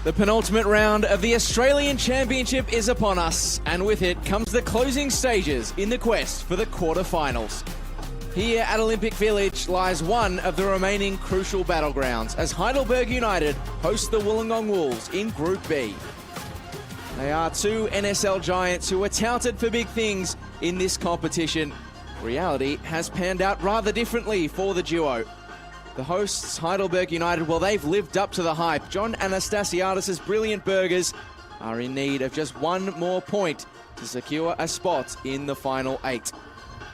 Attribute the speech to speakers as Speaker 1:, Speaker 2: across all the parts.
Speaker 1: The penultimate round of the Australian Championship is upon us, and with it comes the closing stages in the quest for the quarterfinals. Here at Olympic Village lies one of the remaining crucial battlegrounds as Heidelberg United host the Wollongong Wolves in Group B. They are two NSL giants who are touted for big things in this competition. Reality has panned out rather differently for the duo. The hosts, Heidelberg United, well, they've lived up to the hype. John Anastasiadis' brilliant Burgers are in need of just one more point to secure a spot in the final 8.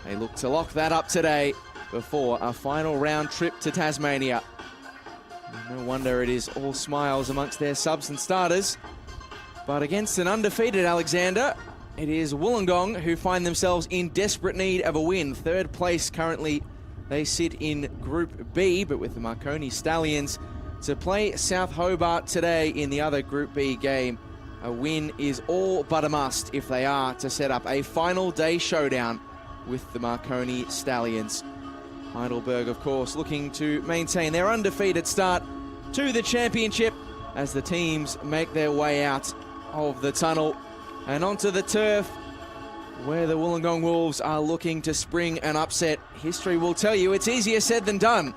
Speaker 1: They look to lock that up today before a final round trip to Tasmania. No wonder it is all smiles amongst their subs and starters. But against an undefeated Alexander, it is Wollongong who find themselves in desperate need of a win. Third place currently. They sit in Group B, but with the Marconi Stallions to play South Hobart today in the other Group B game. A win is all but a must if they are to set up a final day showdown with the Marconi Stallions. Heidelberg, of course, looking to maintain their undefeated start to the championship as the teams make their way out of the tunnel and onto the turf, where the Wollongong Wolves are looking to spring an upset. History will tell you it's easier said than done.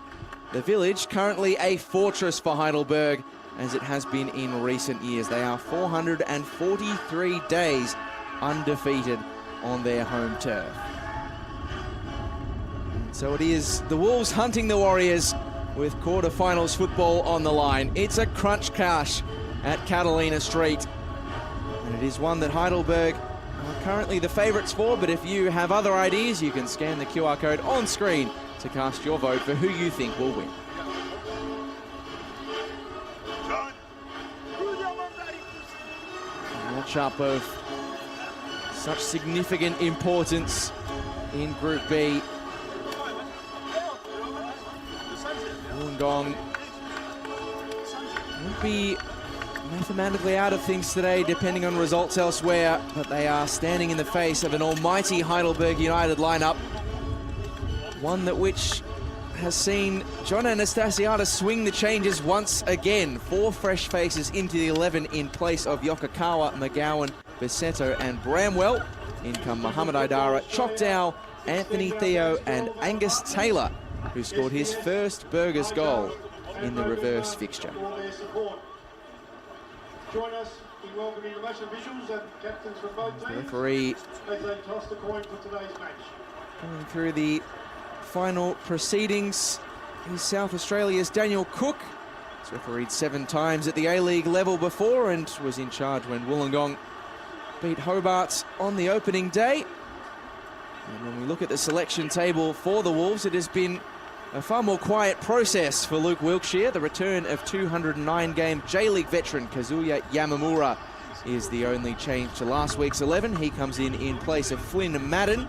Speaker 1: The village currently a fortress for Heidelberg, as it has been in recent years. They are 443 days undefeated on their home turf. So it is the Wolves hunting the Warriors with quarterfinals football on the line. It's a crunch clash at Catalina Street, and it is one that Heidelberg are currently the favourites for, but if you have other ideas, you can scan the QR code on screen to cast your vote for who you think will win. A match-up of such significant importance in Group B. Wollongong won't be mathematically out of things today, depending on results elsewhere, but they are standing in the face of an almighty Heidelberg United lineup. One that which has seen John Anastasiadis swing the changes once again. 4 fresh faces into the 11 in place of Yokokawa, McGowan, Besetto and Bramwell. In come Muhammad Idara, Choctaw, Anthony Theo and Angus Taylor, who scored his first Burgers goal in the reverse fixture.
Speaker 2: Join us in welcoming the match officials and captains from both teams.
Speaker 1: The referee
Speaker 2: as they toss the coin for today's match.
Speaker 1: Going through the final proceedings is South Australia's Daniel Cook. He's refereed 7 times at the A-League level before and was in charge when Wollongong beat Hobart on the opening day. And when we look at the selection table for the Wolves, it has been a far more quiet process for Luke Wilkshire. The return of 209-game J-League veteran Kazuya Yamamura is the only change to last week's 11. He comes in place of Flynn Madden.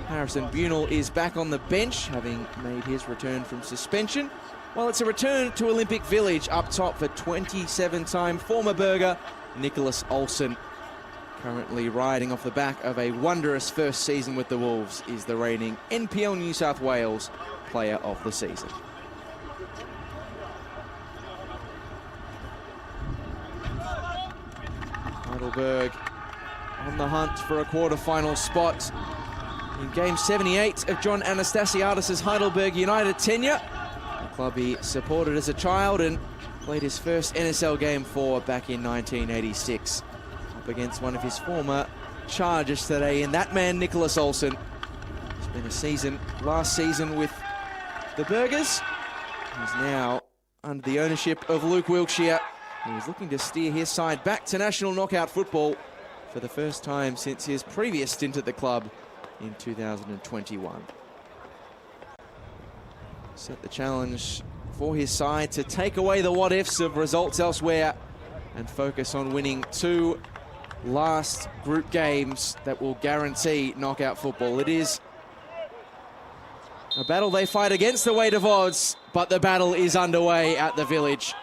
Speaker 1: Harrison Bunel is back on the bench, having made his return from suspension. Well, it's a return to Olympic Village up top for 27-time former Burger Nicholas Olsen. Currently riding off the back of a wondrous first season with the Wolves is the reigning NPL New South Wales Player of the Season. Heidelberg on the hunt for a quarterfinal spot in game 78 of John Anastasiadis' Heidelberg United tenure. The club he supported as a child and played his first NSL game for back in 1986. Up against one of his former charges today in that man, Nicholas Olsen. It's been a season, last season with the Burgers. He's now under the ownership of Luke Wilkshire, who is looking to steer his side back to national knockout football for the first time since his previous stint at the club in 2021. Set the challenge for his side to take away the what-ifs of results elsewhere and focus on winning 2 last group games that will guarantee knockout football. It is a battle they fight against the weight of odds, but the battle is underway at the Village.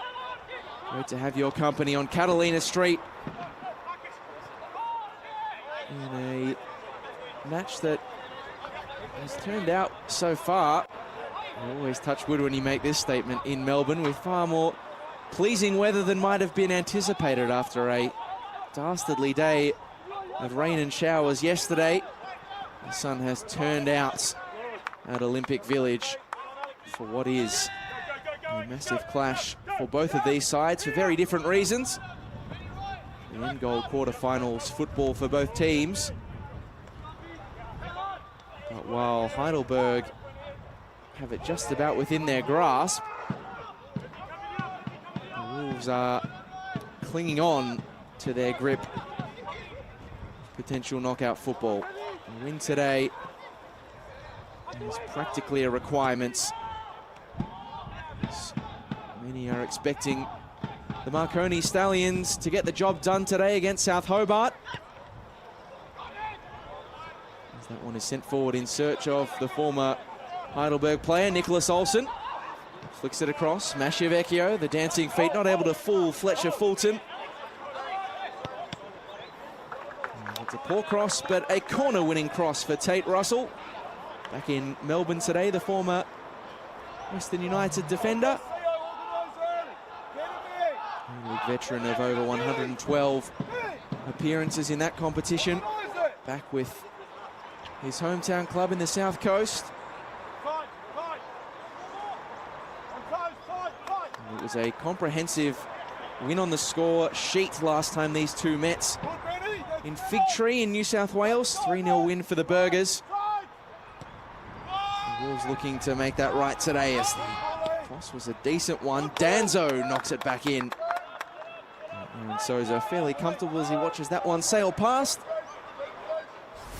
Speaker 1: Great to have your company on Catalina Street in a match that has turned out so far. I always touch wood when you make this statement in Melbourne, with far more pleasing weather than might have been anticipated after a dastardly day of rain and showers yesterday. The sun has turned out at Olympic Village for what is a massive clash for both of these sides for very different reasons. The end goal quarterfinals football for both teams. But while Heidelberg have it just about within their grasp, the Wolves are clinging on to their grip. Potential knockout football. A win today is practically a requirement. Many are expecting the Marconi Stallions to get the job done today against South Hobart. As that one is sent forward in search of the former Heidelberg player, Nicholas Olsen. Flicks it across, Masciavecchio, the dancing feet, not able to fool Fletcher Fulton. It's a poor cross, but a corner-winning cross for Tate Russell. Back in Melbourne today, the former Western United defender. League veteran of over 112 appearances in that competition. Back with his hometown club in the South Coast. And it was a comprehensive win on the score sheet last time these two met in Fig Tree in New South Wales. 3-0 win for the Burgers. The Wolves looking to make that right today as the cross was a decent one. Danzo knocks it back in. And Souza fairly comfortable as he watches that one sail past.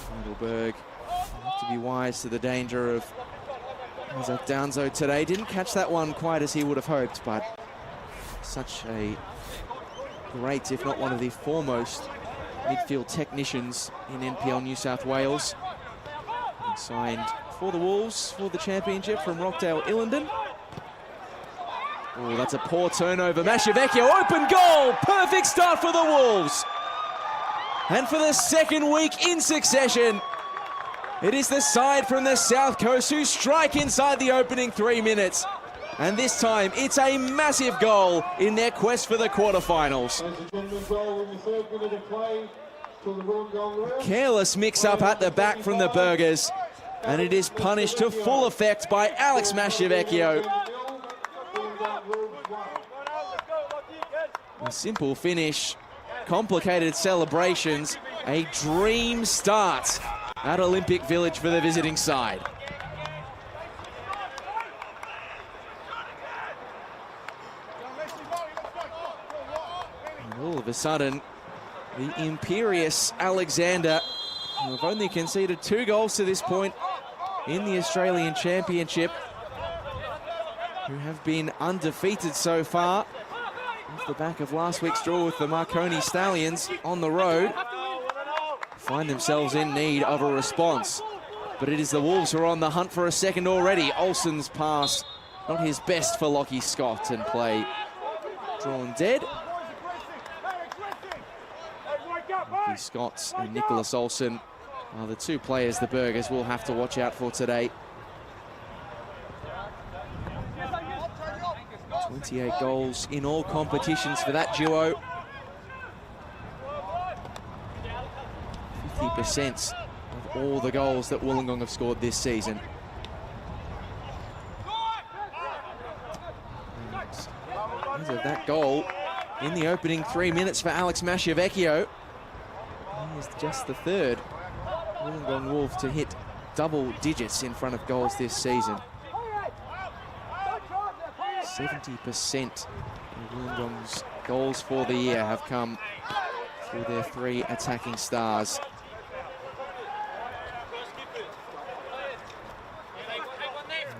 Speaker 1: Heidelberg have to be wise to the danger of Isaac Danzo today. Didn't catch that one quite as he would have hoped, but such a great, if not one of the foremost midfield technicians in NPL New South Wales. He signed for the Wolves for the championship from Rockdale Illendon. Oh, that's a poor turnover. Masciavecchio, open goal! Perfect start for the Wolves. And for the second week in succession, it is the side from the South Coast who strike inside the opening 3 minutes. And this time, it's a massive goal in their quest for the quarterfinals. Careless mix-up at the back from the Burgers, and it is punished to full effect by Alex Masciavecchio. A simple finish, complicated celebrations, a dream start at Olympic Village for the visiting side. And all of a sudden, the imperious Alexander, who have only conceded 2 goals to this point in the Australian Championship, who have been undefeated so far, off the back of last week's draw with the Marconi Stallions on the road, find themselves in need of a response. But it is the Wolves who are on the hunt for a second already. Olsen's pass, not his best for Lockie Scott, and play drawn dead. Lockie Scott and Nicholas Olsen are the 2 players the Burgers will have to watch out for today. 28 goals in all competitions for that duo. 50% of all the goals that Wollongong have scored this season. And of that goal in the opening 3 minutes for Alex Masciavecchio, he is just the 3rd Wollongong Wolf to hit double digits in front of goals this season. 70% of Wollongong's goals for the year have come through their 3 attacking stars.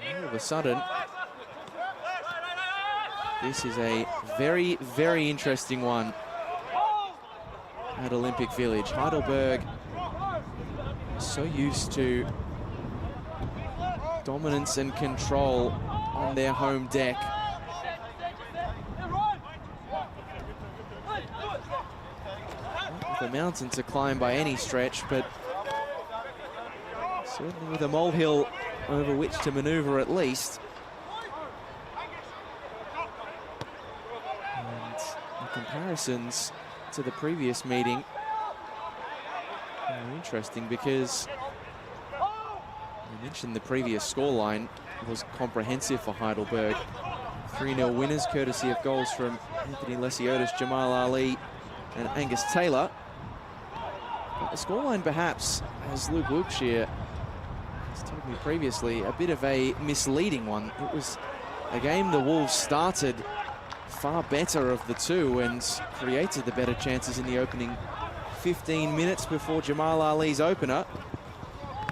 Speaker 1: And all of a sudden, this is a very, very interesting one at Olympic Village. Heidelberg so used to dominance and control on their home deck. Not with a mountain to climb by any stretch, but certainly with a molehill over which to maneuver at least. comparisons to the previous meeting are interesting because I mentioned the previous scoreline was comprehensive for Heidelberg. 3-0 winners, courtesy of goals from Anthony Lesiotis, Jamal Ali, and Angus Taylor. But the scoreline perhaps, as Luke Wiltshire has told me previously, a bit of a misleading one. It was a game the Wolves started far better of the two and created the better chances in the opening 15 minutes before Jamal Ali's opener.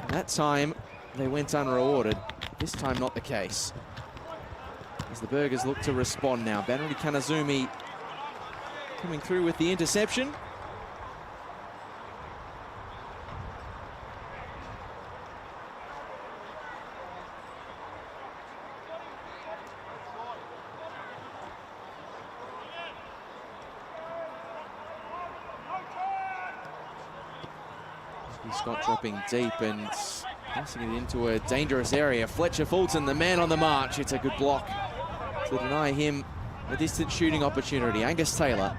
Speaker 1: And that time, they went unrewarded. This time, not the case. As the Burgers look to respond now. Banuri Kanazumi coming through with the interception. Scott dropping deep and passing it into a dangerous area. Fletcher Fulton, the man on the march. It's a good block to deny him a distant shooting opportunity. Angus Taylor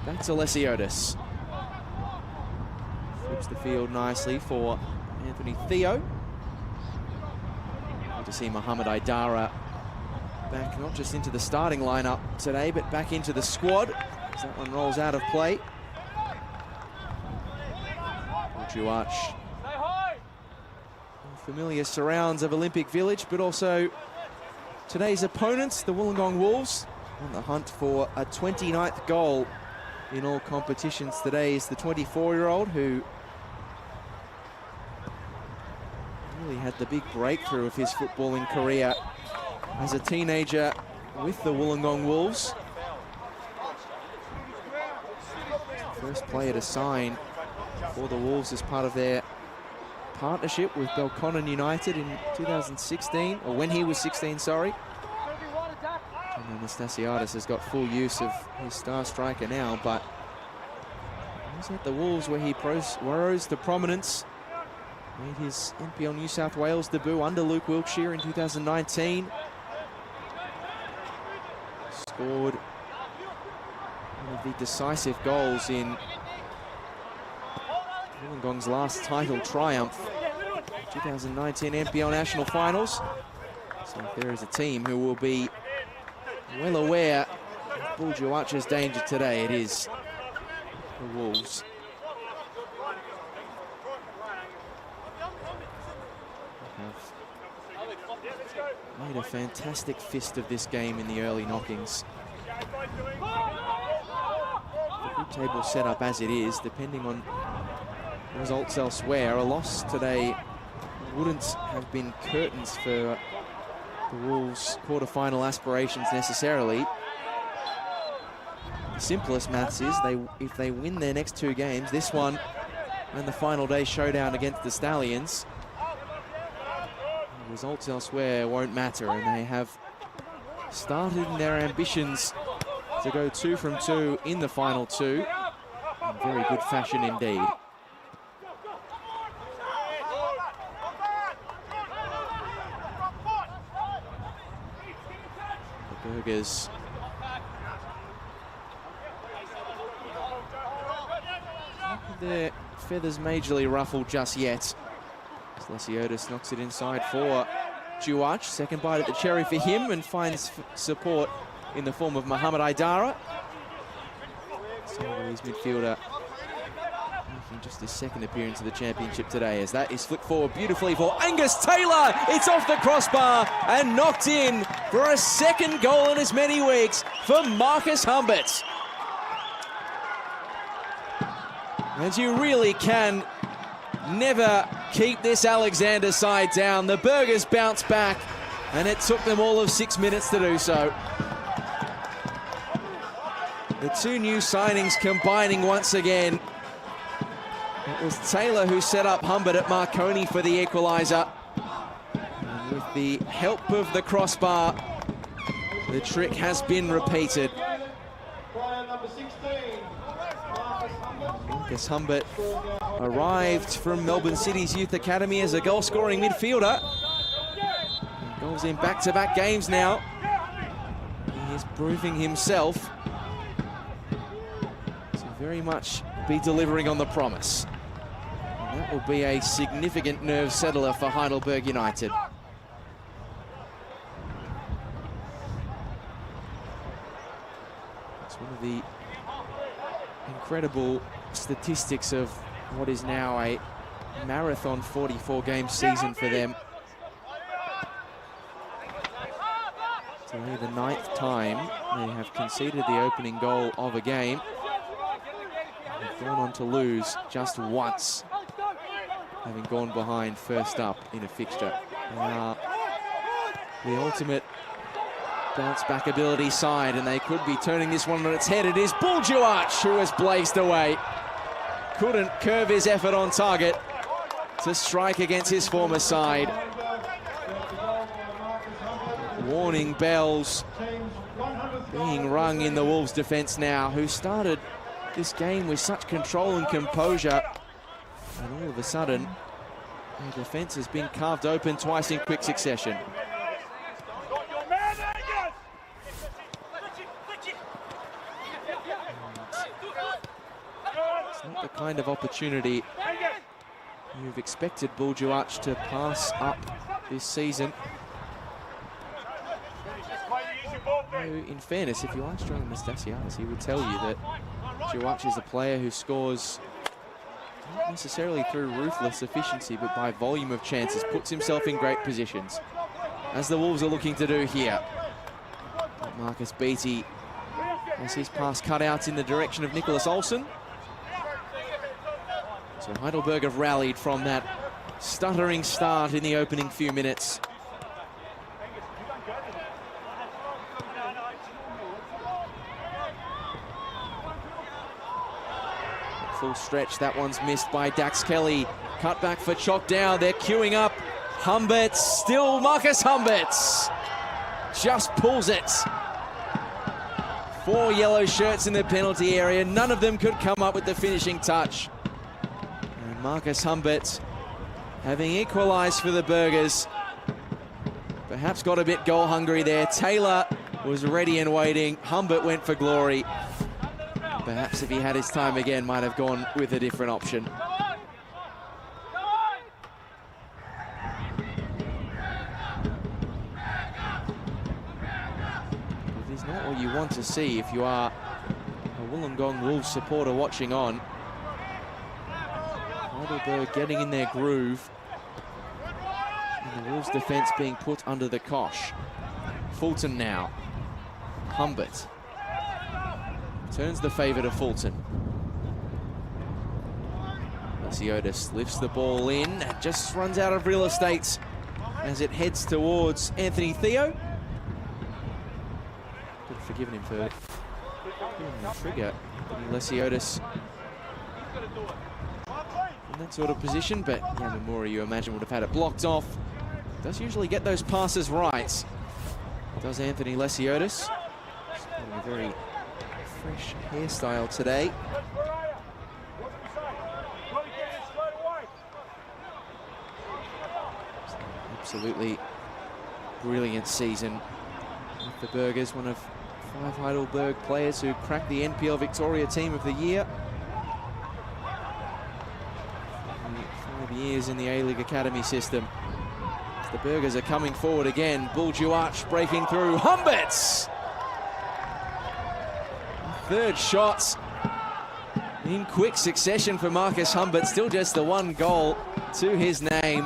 Speaker 1: back to Lesiotis. Flips the field nicely for Anthony Theo. Good to see Mohamed Aidara back not just into the starting lineup today, but back into the squad as that one rolls out of play. Juach. Familiar surrounds of Olympic Village, but also today's opponents, the Wollongong Wolves, on the hunt for a 29th goal in all competitions today is the 24-year-old who really had the big breakthrough of his footballing career as a teenager with the Wollongong Wolves. First player to sign for the Wolves as part of their partnership with Belconnen United in 2016, or when he was 16, sorry. And Anastasiadis has got full use of his star striker now, but he was at the Wolves where he rose to prominence. Made his NPL New South Wales debut under Luke Wiltshire in 2019. Scored one of the decisive goals in Wollongong's last title triumph, 2019 NPL National Finals. So if there is a team who will be well aware of Builduap's danger today, it is the Wolves. They have made a fantastic fist of this game in the early knockings. The group table set up as it is, depending on results elsewhere. A loss today wouldn't have been curtains for the Wolves' quarter-final aspirations necessarily. The simplest maths is if they win their next two games, this one and the final day showdown against the Stallions, the results elsewhere won't matter, and they have started in their ambitions to go 2 from 2 in the final two in very good fashion indeed. Burgers their feathers majorly ruffled just yet. Lesiotis knocks it inside for Juach. Second bite at the cherry for him, and finds support in the form of Mohamed Aidara. Senegalese midfielder making just his second appearance of the championship today, as that is flicked forward beautifully for Angus Taylor. It's off the crossbar and knocked in for a second goal in as many weeks for Marcus Humbert. And you really can never keep this Alexander side down. The Burgers bounced back, and it took them all of 6 minutes to do so. The two new signings combining once again. It was Taylor who set up Humbert at Marconi for the equaliser. And with the help of the crossbar, the trick has been repeated. Marcus Humbert arrived from Melbourne City's Youth Academy as a goal-scoring midfielder. And goals in back-to-back games now. He is proving himself. very much be delivering on the promise. And that will be a significant nerve settler for Heidelberg United. It's one of the incredible statistics of what is now a marathon 44-game season for them. It's only the 9th time they have conceded the opening goal of a game. They've gone on to lose just once, having gone behind first up in a fixture. They are the ultimate bounce-back ability side, and they could be turning this one on its head. It is buildup who has blazed away. Couldn't curve his effort on target to strike against his former side. Warning bells being rung in the Wolves' defence now, who started this game with such control and composure. And all of a sudden, their defence has been carved open twice in quick succession. It's not the kind of opportunity you've expected buildup to pass up this season. In fairness, if you ask John Anastasiadis, he would tell you that buildup is a player who scores not necessarily through ruthless efficiency, but by volume of chances, puts himself in great positions, as the Wolves are looking to do here. Marcus Beattie has his pass cut out in the direction of Nicholas Olsson. So Heidelberg have rallied from that stuttering start in the opening few minutes. Full stretch, that one's missed by Dax Kelly. Cut back for Chalk Down, they're queuing up. Humberts, still Marcus Humberts. Just pulls it. 4 yellow shirts in the penalty area, none of them could come up with the finishing touch. And Marcus Humberts, having equalized for the Burgers, perhaps got a bit goal hungry there. Taylor was ready and waiting. Humbert went for glory. Perhaps if he had his time again, might have gone with a different option. It is not what you want to see if you are a Wollongong Wolves supporter watching on. Heidelberg getting in their groove, and the Wolves defence being put under the cosh. Fulton now. Humbert turns the favour to Fulton. Lesiotis lifts the ball in and just runs out of real estate as it heads towards Anthony Theo. Could have forgiven him for giving the trigger. Lesiotis in that sort of position, but Yamamura, you imagine, would have had it blocked off. Does usually get those passes right. Does Anthony Lesiotis. A very fresh hairstyle today. Absolutely brilliant season with the Burgers, one of 5 Heidelberg players who cracked the NPL Victoria Team of the Year. 5 years in the A-League Academy system. The Burgers are coming forward again. buildup breaking through. Humberts! Third shots in quick succession for Marcus Humbert. Still just the 1 goal to his name,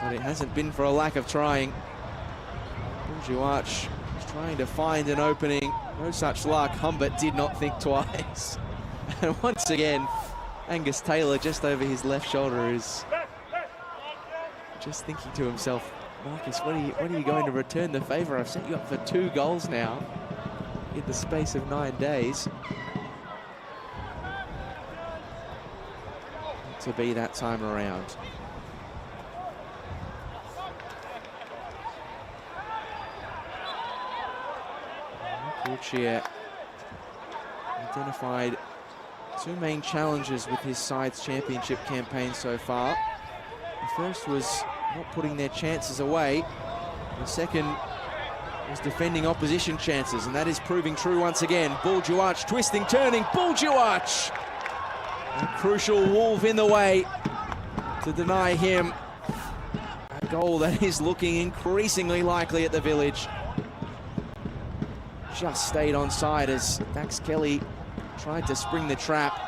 Speaker 1: but it hasn't been for a lack of trying. buildup is trying to find an opening. No such luck. Humbert did not think twice. And once again, Angus Taylor just over his left shoulder is just thinking to himself, Marcus, when are you going to return the favour? I've set you up for 2 goals now in the space of 9 days. Not to be that time around. Kulchia identified 2 main challenges with his side's championship campaign so far. The first was not putting their chances away. The second was defending opposition chances, and that is proving true once again. Buildup, twisting, turning, Buildup! A crucial Wolf in the way to deny him a goal that is looking increasingly likely at the Village. Just stayed onside as Dax Kelly tried to spring the trap.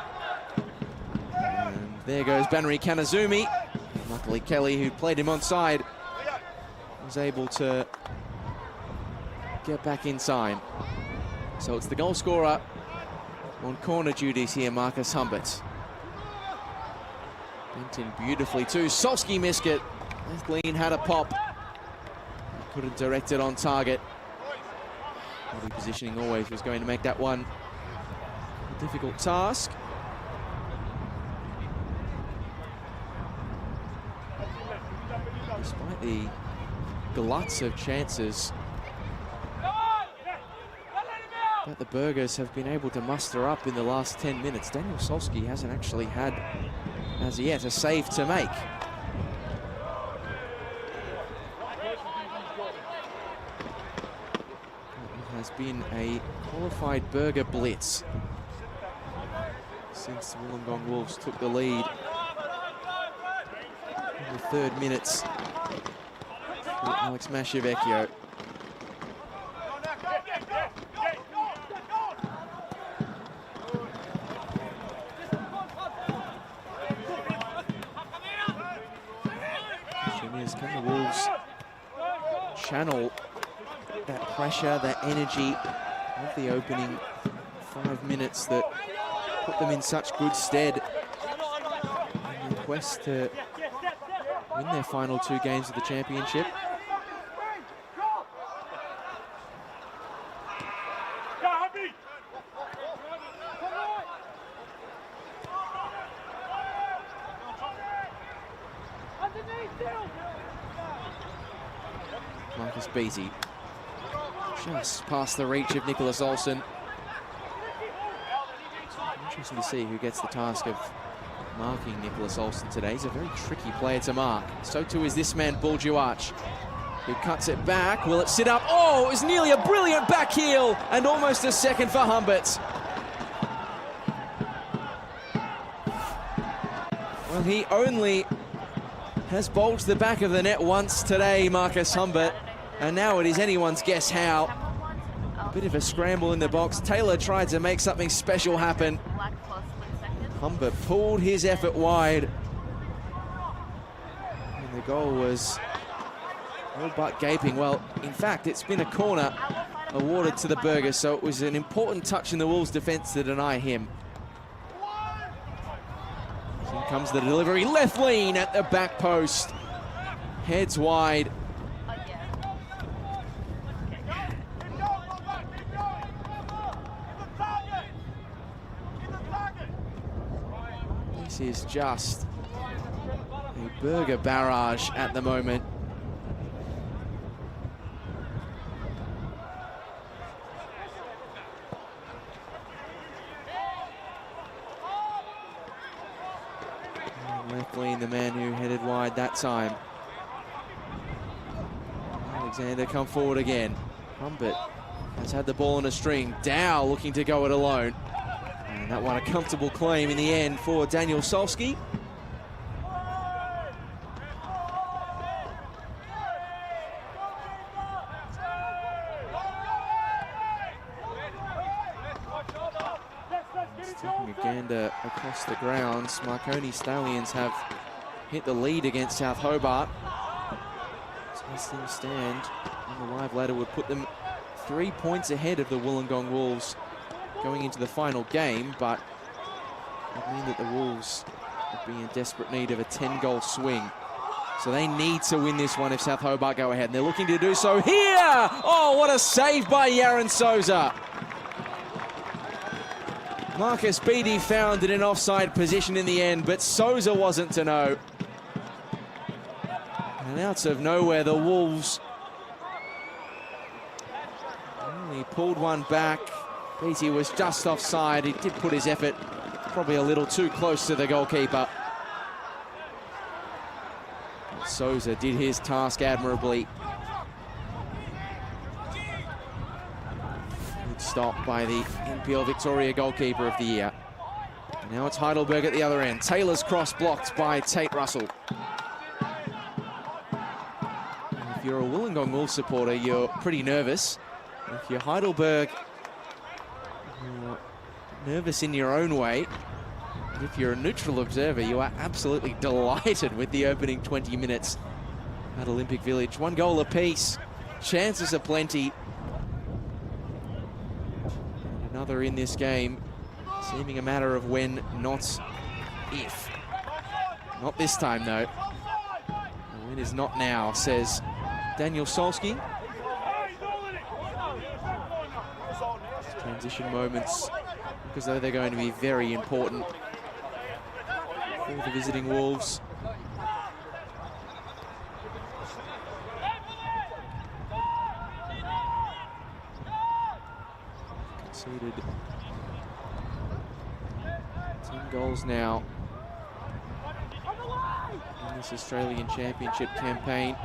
Speaker 1: And there goes Banri Kanazumi. Luckily Kelly, who played him onside, was able to get back inside. So it's the goal scorer on corner duties here, Marcus Humbert. Bent in beautifully too. Solski missed it. Lean had a pop. Couldn't direct it on target. Body positioning always was going to make that one a difficult task. Despite the gluts of chances that the Burgers have been able to muster up in the last 10 minutes, Daniel Solski hasn't actually had, as yet, a save to make. It has been a qualified Burger blitz since the Wollongong Wolves took the lead in the 3rd minutes with Alex Mashavecchio. Can the Wolves channel that pressure, that energy of the opening 5 minutes that put them in such good stead in the quest to win their final 2 games of the championship? Marcus Beattie just past the reach of Nicholas Olsen. Interesting to see who gets the task of marking Nicholas Olsen today. He's a very tricky player to mark. So too is this man, Buildup, who cuts it back. Will it sit up? Oh, it was nearly a brilliant back heel and almost a second for Humbert. Well, he only has bulged the back of the net once today, Marcus Humbert, and now it is anyone's guess how. A bit of a scramble in the box. Taylor tried to make something special happen. Humbert pulled his effort wide. And the goal was all but gaping. Well, in fact, it's been a corner awarded to the Burgers, so it was an important touch in the Wolves' defence to deny him. Here comes the delivery, left lean at the back post. Heads wide. This is just a Burger barrage at the moment. Left lean, the man who headed wide that time. Alexander come forward again. Humbert has had the ball on a string. Dow looking to go it alone. And that one a comfortable claim in the end for Daniel Solski. Taking a gander across the grounds. Marconi Stallions have hit the lead against South Hobart. As things stand on the live ladder would put them 3 points ahead of the Wollongong Wolves going into the final game, but it would mean that the Wolves would be in desperate need of a 10-goal swing. So they need to win this one if South Hobart go ahead, and they're looking to do so here! Oh, what a save by Yaron Souza. Marcus Beattie found it in offside position in the end, but Souza wasn't to know. And out of nowhere, the Wolves only pulled one back. Beattie was just offside. He did put his effort probably a little too close to the goalkeeper. Souza did his task admirably. stop by the NPL Victoria goalkeeper of the year. And now it's Heidelberg at the other end. Taylor's cross blocked by Tate Russell. And if you're a Wollongong Wolves supporter, you're pretty nervous. If you're Heidelberg, you're nervous in your own way. And if you're a neutral observer, you are absolutely delighted with the opening 20 minutes at Olympic Village. 1 goal apiece. Chances are plenty. And another in this game, seeming a matter of when, not if. Not this time, though. The win is not now, says Daniel Solski. Transition moments, because though they're going to be very important for the visiting Wolves. Conceded 10 goals now in this Australian Championship campaign.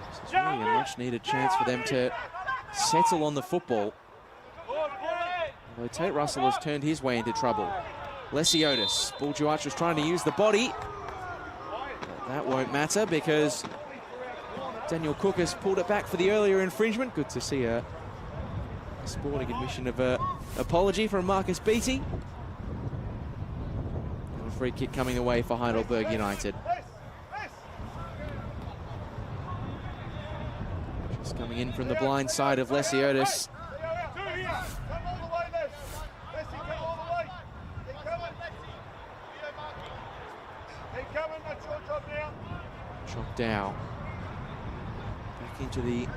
Speaker 1: This is really a much-needed chance for them to settle on the football. Although Tate Russell has turned his way into trouble. Lesiotis, Buildup was trying to use the body. But that won't matter because Daniel Cook has pulled it back for the earlier infringement. Good to see a sporting admission of an apology from Marcus Beattie. And a free kick coming away for Heidelberg United. Just coming in from the blind side of Lesiotis. Down. Back into the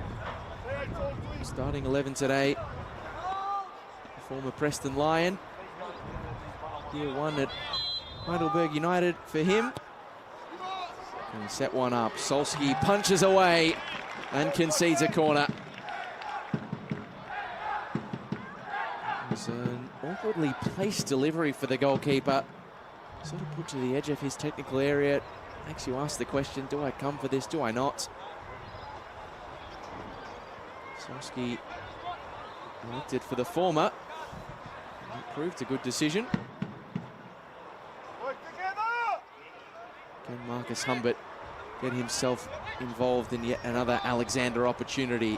Speaker 1: starting 11 today. The former Preston Lion. Year 1 at Heidelberg United for him. Can he set one up? Solski punches away and concedes a corner. It was an awkwardly placed delivery for the goalkeeper. Sort of put to the edge of his technical area. Makes you ask the question, do I come for this, do I not? Solski elected for the former. And it proved a good decision. Can Marcus Humbert get himself involved in yet another Alexander opportunity?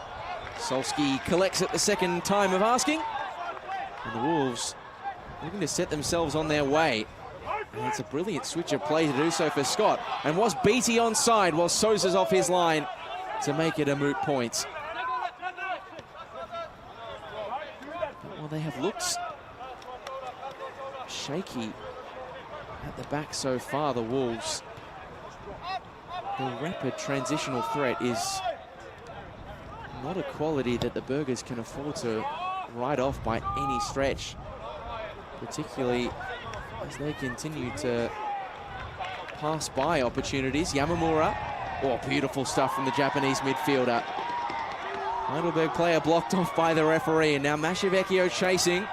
Speaker 1: Solski collects it the second time of asking. And the Wolves looking to set themselves on their way. And it's a brilliant switch of play to do so for Scott. And was Beattie onside while Sousa's off his line to make it a moot point. Well, they have looked shaky at the back so far, the Wolves. The rapid transitional threat is not a quality that the Burgers can afford to write off by any stretch, particularly as they continue to pass by opportunities. Yamamura, oh, beautiful stuff from the Japanese midfielder. Heidelberg player blocked off by the referee, and now Mashavecchio chasing.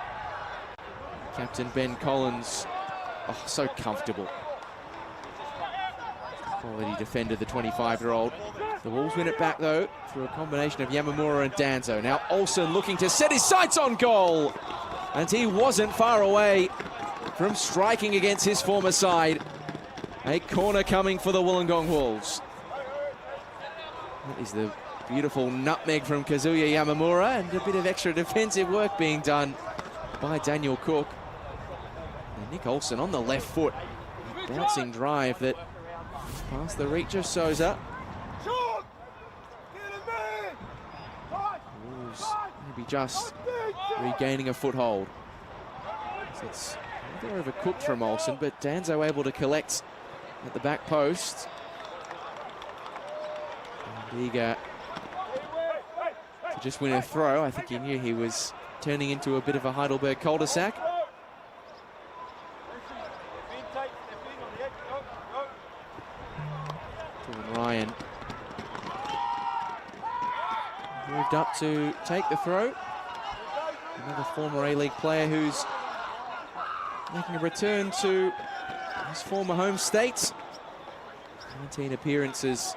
Speaker 1: Captain Ben Collins, oh, so comfortable. Quality defender, the 25-year-old. The Wolves win it back, though, through a combination of Yamamura and Danzo. Now Olsen looking to set his sights on goal, and he wasn't far away from striking against his former side. A corner coming for the Wollongong Wolves. That is the beautiful nutmeg from Kazuya Yamamura, and a bit of extra defensive work being done by Daniel Cook. And Nick Olsen on the left foot. A bouncing drive that past the reach of Sousa. Wolves maybe just regaining a foothold. It's they're overcooked from Olsen, but Danzo able to collect at the back post. And eager to just win a throw. I think he knew he was turning into a bit of a Heidelberg cul-de-sac. Ryan moved up to take the throw. Another former A-League player who's making a return to his former home state. 19 appearances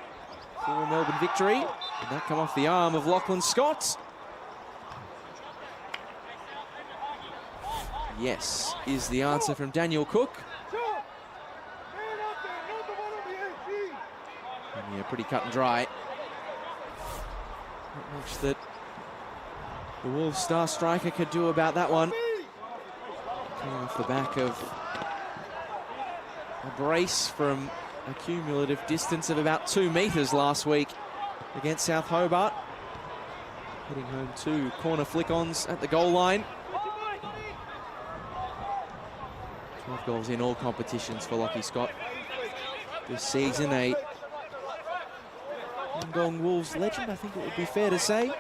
Speaker 1: for Melbourne victory. Did that come off the arm of Lachlan Scott? Yes, is the answer from Daniel Cook. And yeah, pretty cut and dry. Not much that the Wolves star striker could do about that one. Coming off the back of a brace from a cumulative distance of about 2 metres last week against South Hobart. Heading home 2 corner flick-ons at the goal line. 12 goals in all competitions for Lachie Scott this season. A Wollongong Wolves legend, I think it would be fair to say.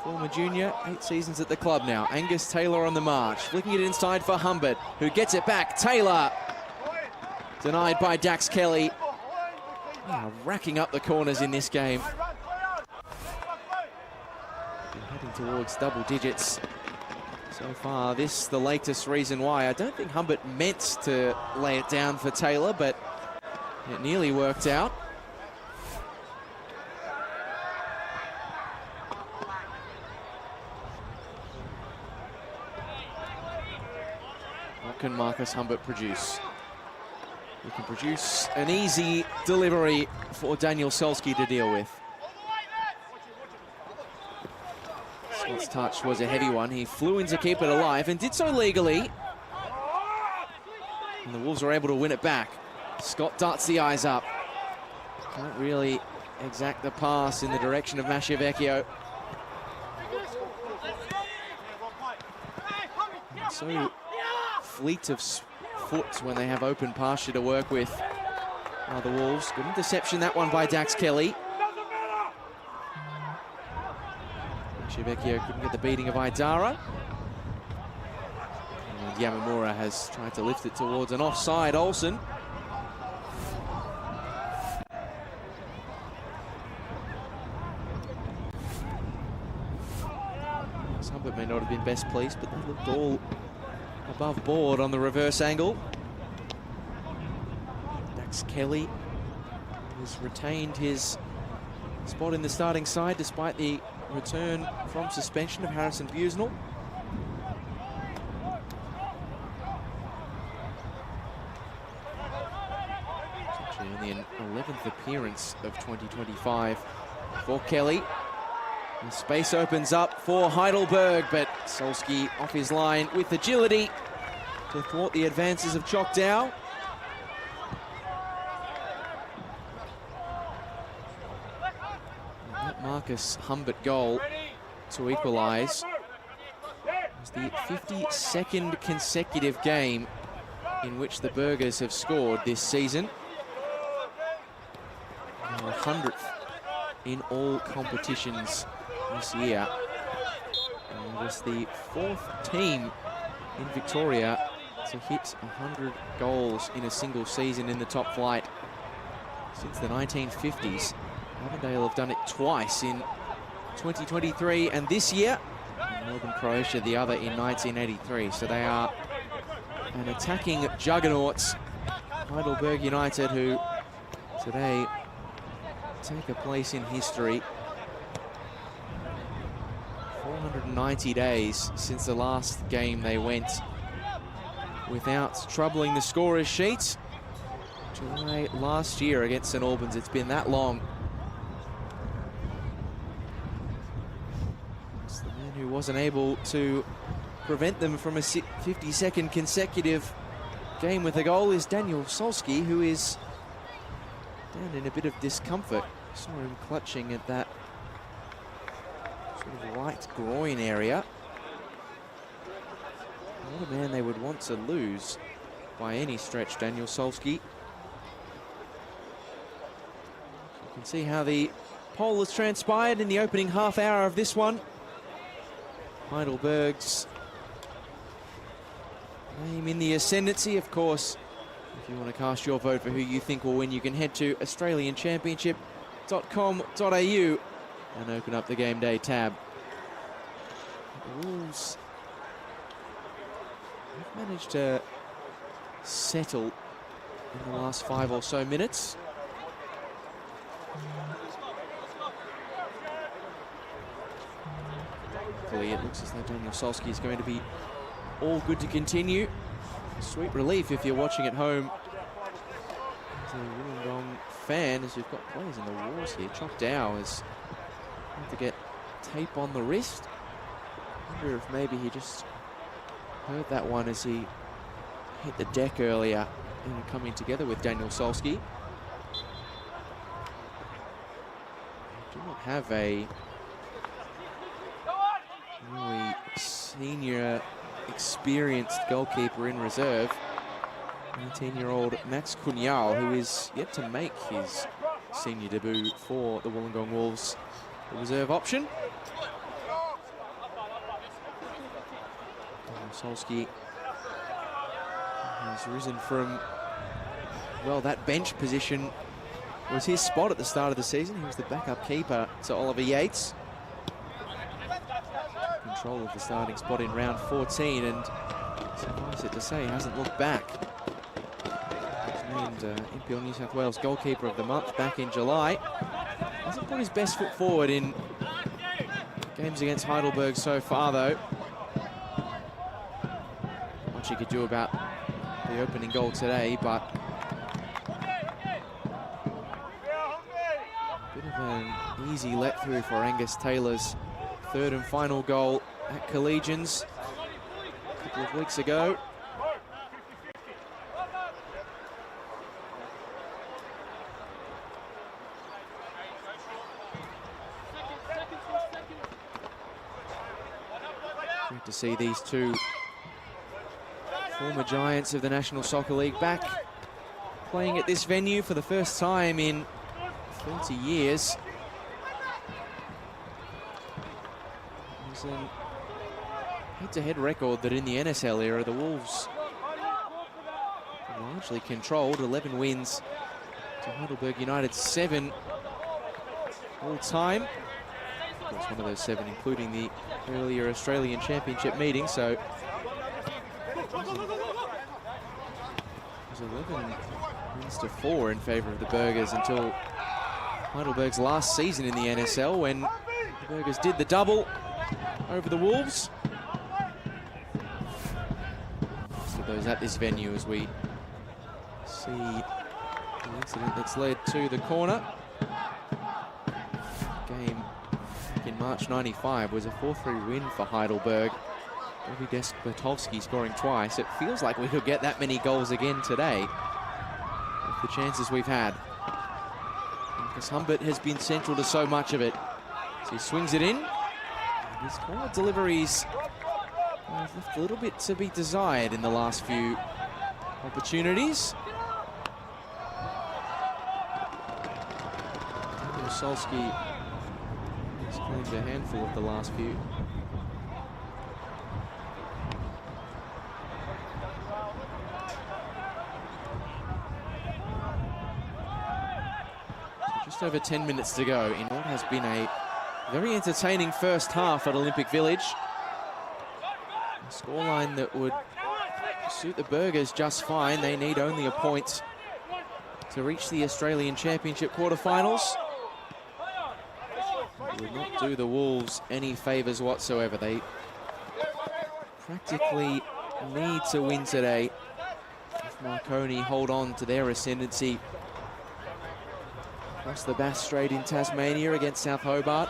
Speaker 1: Former junior, 8 seasons at the club now. Angus Taylor on the march, flicking it inside for Humbert, who gets it back. Taylor, denied by Dax Kelly. Racking up the corners in this game. Heading towards double digits so far. This the latest reason why. I don't think Humbert meant to lay it down for Taylor, but it nearly worked out. What can Marcus Humbert produce? He can produce an easy delivery for Daniel Solski to deal with. Scott's touch was a heavy one. He flew in to keep it alive and did so legally. And the Wolves were able to win it back. Scott darts the eyes up. Can't really exact the pass in the direction of Masciavecchio. So fleet of foot when they have open pasture to work with are the Wolves. Good interception, that one by Dax Kelly. Masciavecchio couldn't get the beating of Idara. And Yamamura has tried to lift it towards an offside Olsen. Humbert may not have been best pleased, but they looked all above board on the reverse angle. Dax Kelly has retained his spot in the starting side despite the return from suspension of Harrison Busnell. It's actually only an 11th appearance of 2025 for Kelly. The space opens up for Heidelberg, but Solski off his line with agility to thwart the advances of Choctaw. And that Marcus Humbert goal to equalize was the 52nd consecutive game in which the Burgers have scored this season. And 100th in all competitions this year. And it was the 4th team in Victoria to hit 100 goals in a single season in the top flight since the 1950s. Avondale have done it twice in 2023 and this year. And Melbourne Croatia the other in 1983. So they are an attacking juggernauts. Heidelberg United, who today take a place in history. 490 days since the last game they went without troubling the scorer's sheet. July last year against St Albans. It's been that long. It's the man who wasn't able to prevent them from a 52nd consecutive game with a goal is Daniel Solski, who is down in a bit of discomfort. Saw him clutching at that sort of right groin area. Not a man they would want to lose by any stretch, Daniel Solski. You can see how the poll has transpired in the opening half hour of this one. Heidelberg's name in the ascendancy, of course. If you want to cast your vote for who you think will win, you can head to australianchampionship.com.au and open up the game day tab. The Wolves They've managed to settle in the last 5 or so minutes. Luckily, it looks as though Daniel Solski is going to be all good to continue. Sweet relief if you're watching at home as a Wollongong fan, as we've got players in the wars here. Chok Dow has had to get tape on the wrist. I wonder if maybe he just heard that one as he hit the deck earlier and coming together with Daniel Solski. Do not have a really senior, experienced goalkeeper in reserve. 19-year-old Max Kunyal, who is yet to make his senior debut for the Wollongong Wolves, the reserve option. Solski has risen from, well, that bench position was his spot at the start of the season. He was the backup keeper to Oliver Yates. Control of the starting spot in round 14, and suffice it to say, he hasn't looked back. He was named NPL New South Wales Goalkeeper of the Month back in July. Hasn't put his best foot forward in games against Heidelberg so far, though. Much he could do about the opening goal today, but bit of an easy let through for Angus Taylor's third and final goal at Collegians a couple of weeks ago. Great to see these two former giants of the National Soccer League back playing at this venue for the first time in 30 years. There's an head-to-head record that in the NSL era, the Wolves largely controlled. 11 wins to Heidelberg United 7 all time. Of course, one of those 7 including the earlier Australian Championship meeting, so it was 11 wins to 4 in favour of the Burgers until Heidelberg's last season in the NSL, when the Burgers did the double over the Wolves. So those at this venue as we see the incident that's led to the corner. Game in March '95 was a 4-3 win for Heidelberg. Bobby Despotovsky scoring twice. It feels like we could get that many goals again today with the chances we've had, because Humbert has been central to so much of it. So he swings it in. His corner deliveries have left a little bit to be desired in the last few opportunities. Daniel Solski has claimed a handful of the last few. So just over 10 minutes to go in what has been a very entertaining first half at Olympic Village. A scoreline that would suit the Burgers just fine. They need only a point to reach the Australian Championship quarterfinals. It would not do the Wolves any favours whatsoever. They practically need to win today if Marconi hold on to their ascendancy across the Bass Strait in Tasmania against South Hobart.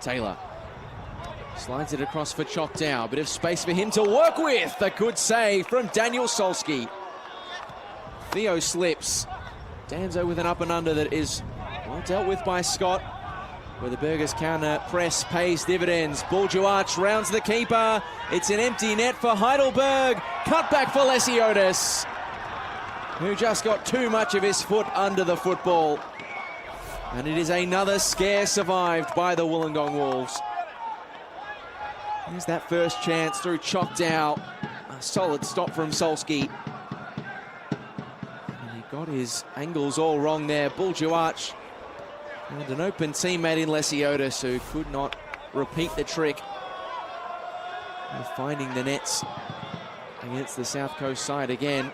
Speaker 1: Taylor slides it across for Chok Dow. A bit of space for him to work with. A good save from Daniel Solski. Theo slips. Danzo with an up and under that is well dealt with by Scott, where the Burgers counter press pays dividends. Buildup rounds the keeper. It's an empty net for Heidelberg. Cut back for Lesiotis, who just got too much of his foot under the football. And it is another scare survived by the Wollongong Wolves. Here's that first chance through Chok Dow. A solid stop from Solski. And he got his angles all wrong there. Buildup and an open teammate in Lesiotis who could not repeat the trick of finding the nets against the South Coast side again.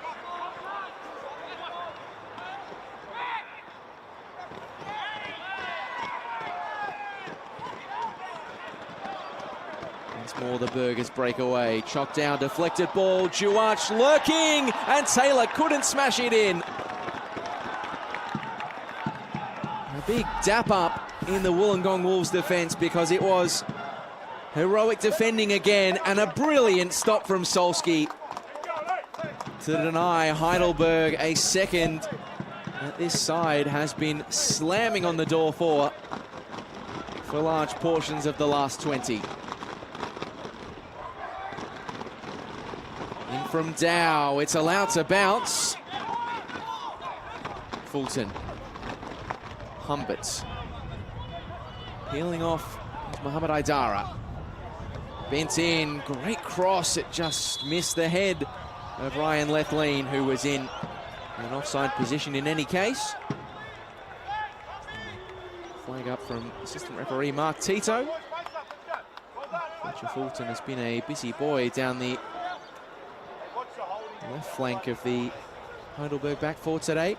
Speaker 1: Once more the Burgers break away. Chock down, deflected ball. Duach lurking, and Taylor couldn't smash it in. A big dap up in the Wollongong Wolves defence because it was heroic defending again, and a brilliant stop from Solski to deny Heidelberg a second that this side has been slamming on the door for large portions of the last 20. In from Dow, it's allowed to bounce. Fulton. Humbert. Peeling off Mohamed Idara. Bent in, great cross, it just missed the head of Ryan Lethlean, who was in an offside position in any case. Flag up from assistant referee Mark Tito. Fletcher Fulton has been a busy boy down the left flank of the Heidelberg back four today.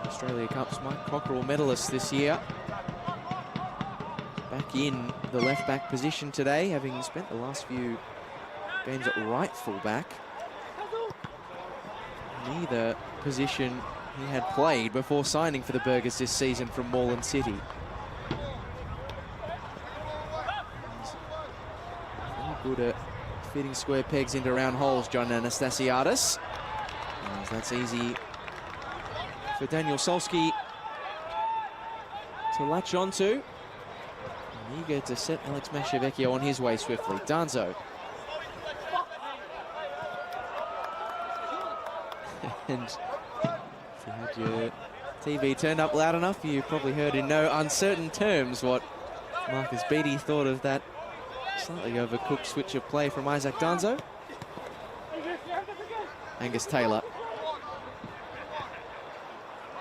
Speaker 1: Australia Cup's Mike Cockerell medalist this year. Back in the left back position today, having spent the last few games at right full-back. Neither position he had played before signing for the Burgers this season from Moreland City. Very good at fitting square pegs into round holes, John Anastasiadis. That's easy for Daniel Solski to latch onto. Eager to set Alex Mashavecchio on his way swiftly. Danzo. And if you had your TV turned up loud enough, you probably heard in no uncertain terms what Marcus Beattie thought of that slightly overcooked switch of play from Isaac Danzo. Angus Taylor.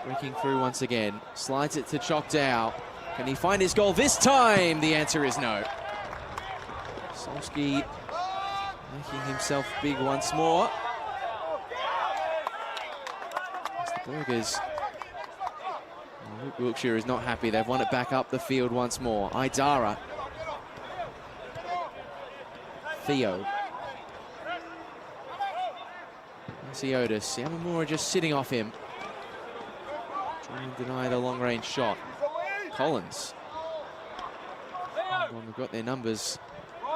Speaker 1: Breaking through once again. Slides it to Chock Dow. Can he find his goal this time? The answer is no. Solski making himself big once more. As the Burgers. Luke Wiltshire is not happy. They've won it back up the field once more. Idara. Theo. Lesiotis. Yamamura just sitting off him. Trying to deny the long-range shot. Collins. We've got their numbers.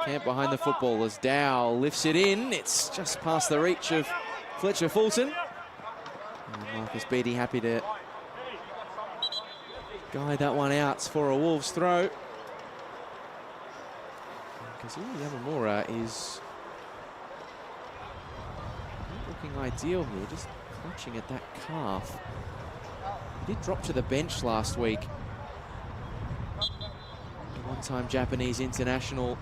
Speaker 1: Camp behind the footballers. Dow lifts it in. It's just past the reach of Fletcher Fulton. And Marcus Beattie happy to guide that one out for a Wolves throw. Kazuya Yamamura is not looking ideal here, just clutching at that calf. He did drop to the bench last week. One-time Japanese international.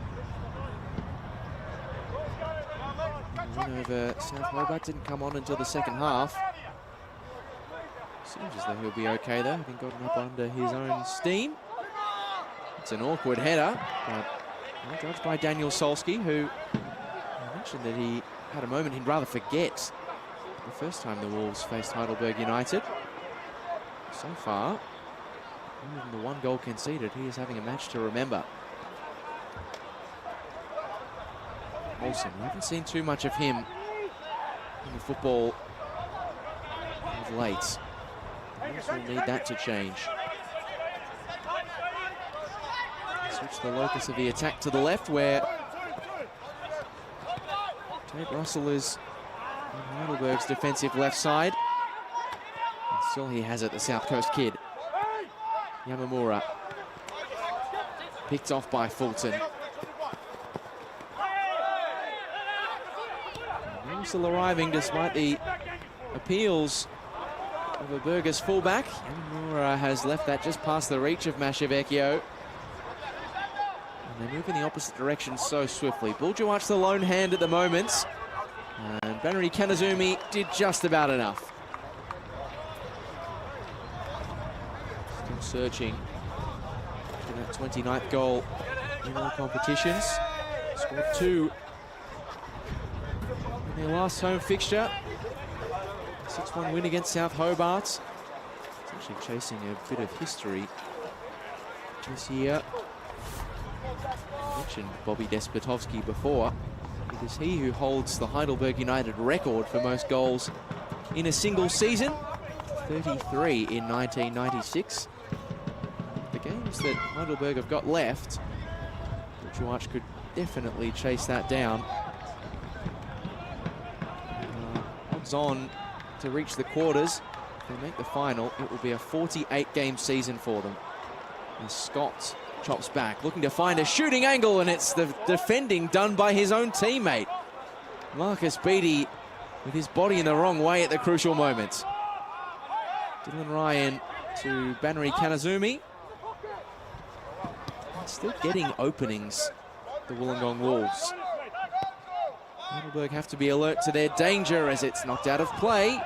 Speaker 1: Win over South Hobart, didn't come on until the second half. Seems as though he'll be okay though, having gotten up under his own steam. It's an awkward header, but well judged by Daniel Solski, who mentioned that he had a moment he'd rather forget the first time the Wolves faced Heidelberg United. So far, even the one goal conceded, he is having a match to remember. Olsen, we haven't seen too much of him in the football of late. The Wolves will need that to change. Switch the locus of the attack to the left, where Tate Russell is on Heidelberg's defensive left side. And still he has it, the South Coast kid. Yamamura. Picked off by Fulton. Still arriving despite the appeals of a Burgers fullback. Yamamura has left that just past the reach of Mashavecchio. And they move in the opposite direction so swiftly. Buildup the lone hand at the moment. And Banri Kanazumi did just about enough. Still searching for that 29th goal in all competitions. Scored 2 in their last home fixture. 6-1 win against South Hobart. It's actually chasing a bit of history this year. I mentioned Bobby Despotovsky before. It is he who holds the Heidelberg United record for most goals in a single season. 33 in 1996. The games that Heidelberg have got left, Buildup could definitely chase that down. Odds on to reach the quarters. If they make the final, it will be a 48-game season for them. And Scott chops back, looking to find a shooting angle, and it's the defending done by his own teammate. Marcus Beattie with his body in the wrong way at the crucial moment. Dylan Ryan to Banri Kanazumi. Still getting openings, the Wollongong Wolves. Heidelberg have to be alert to their danger as it's knocked out of play.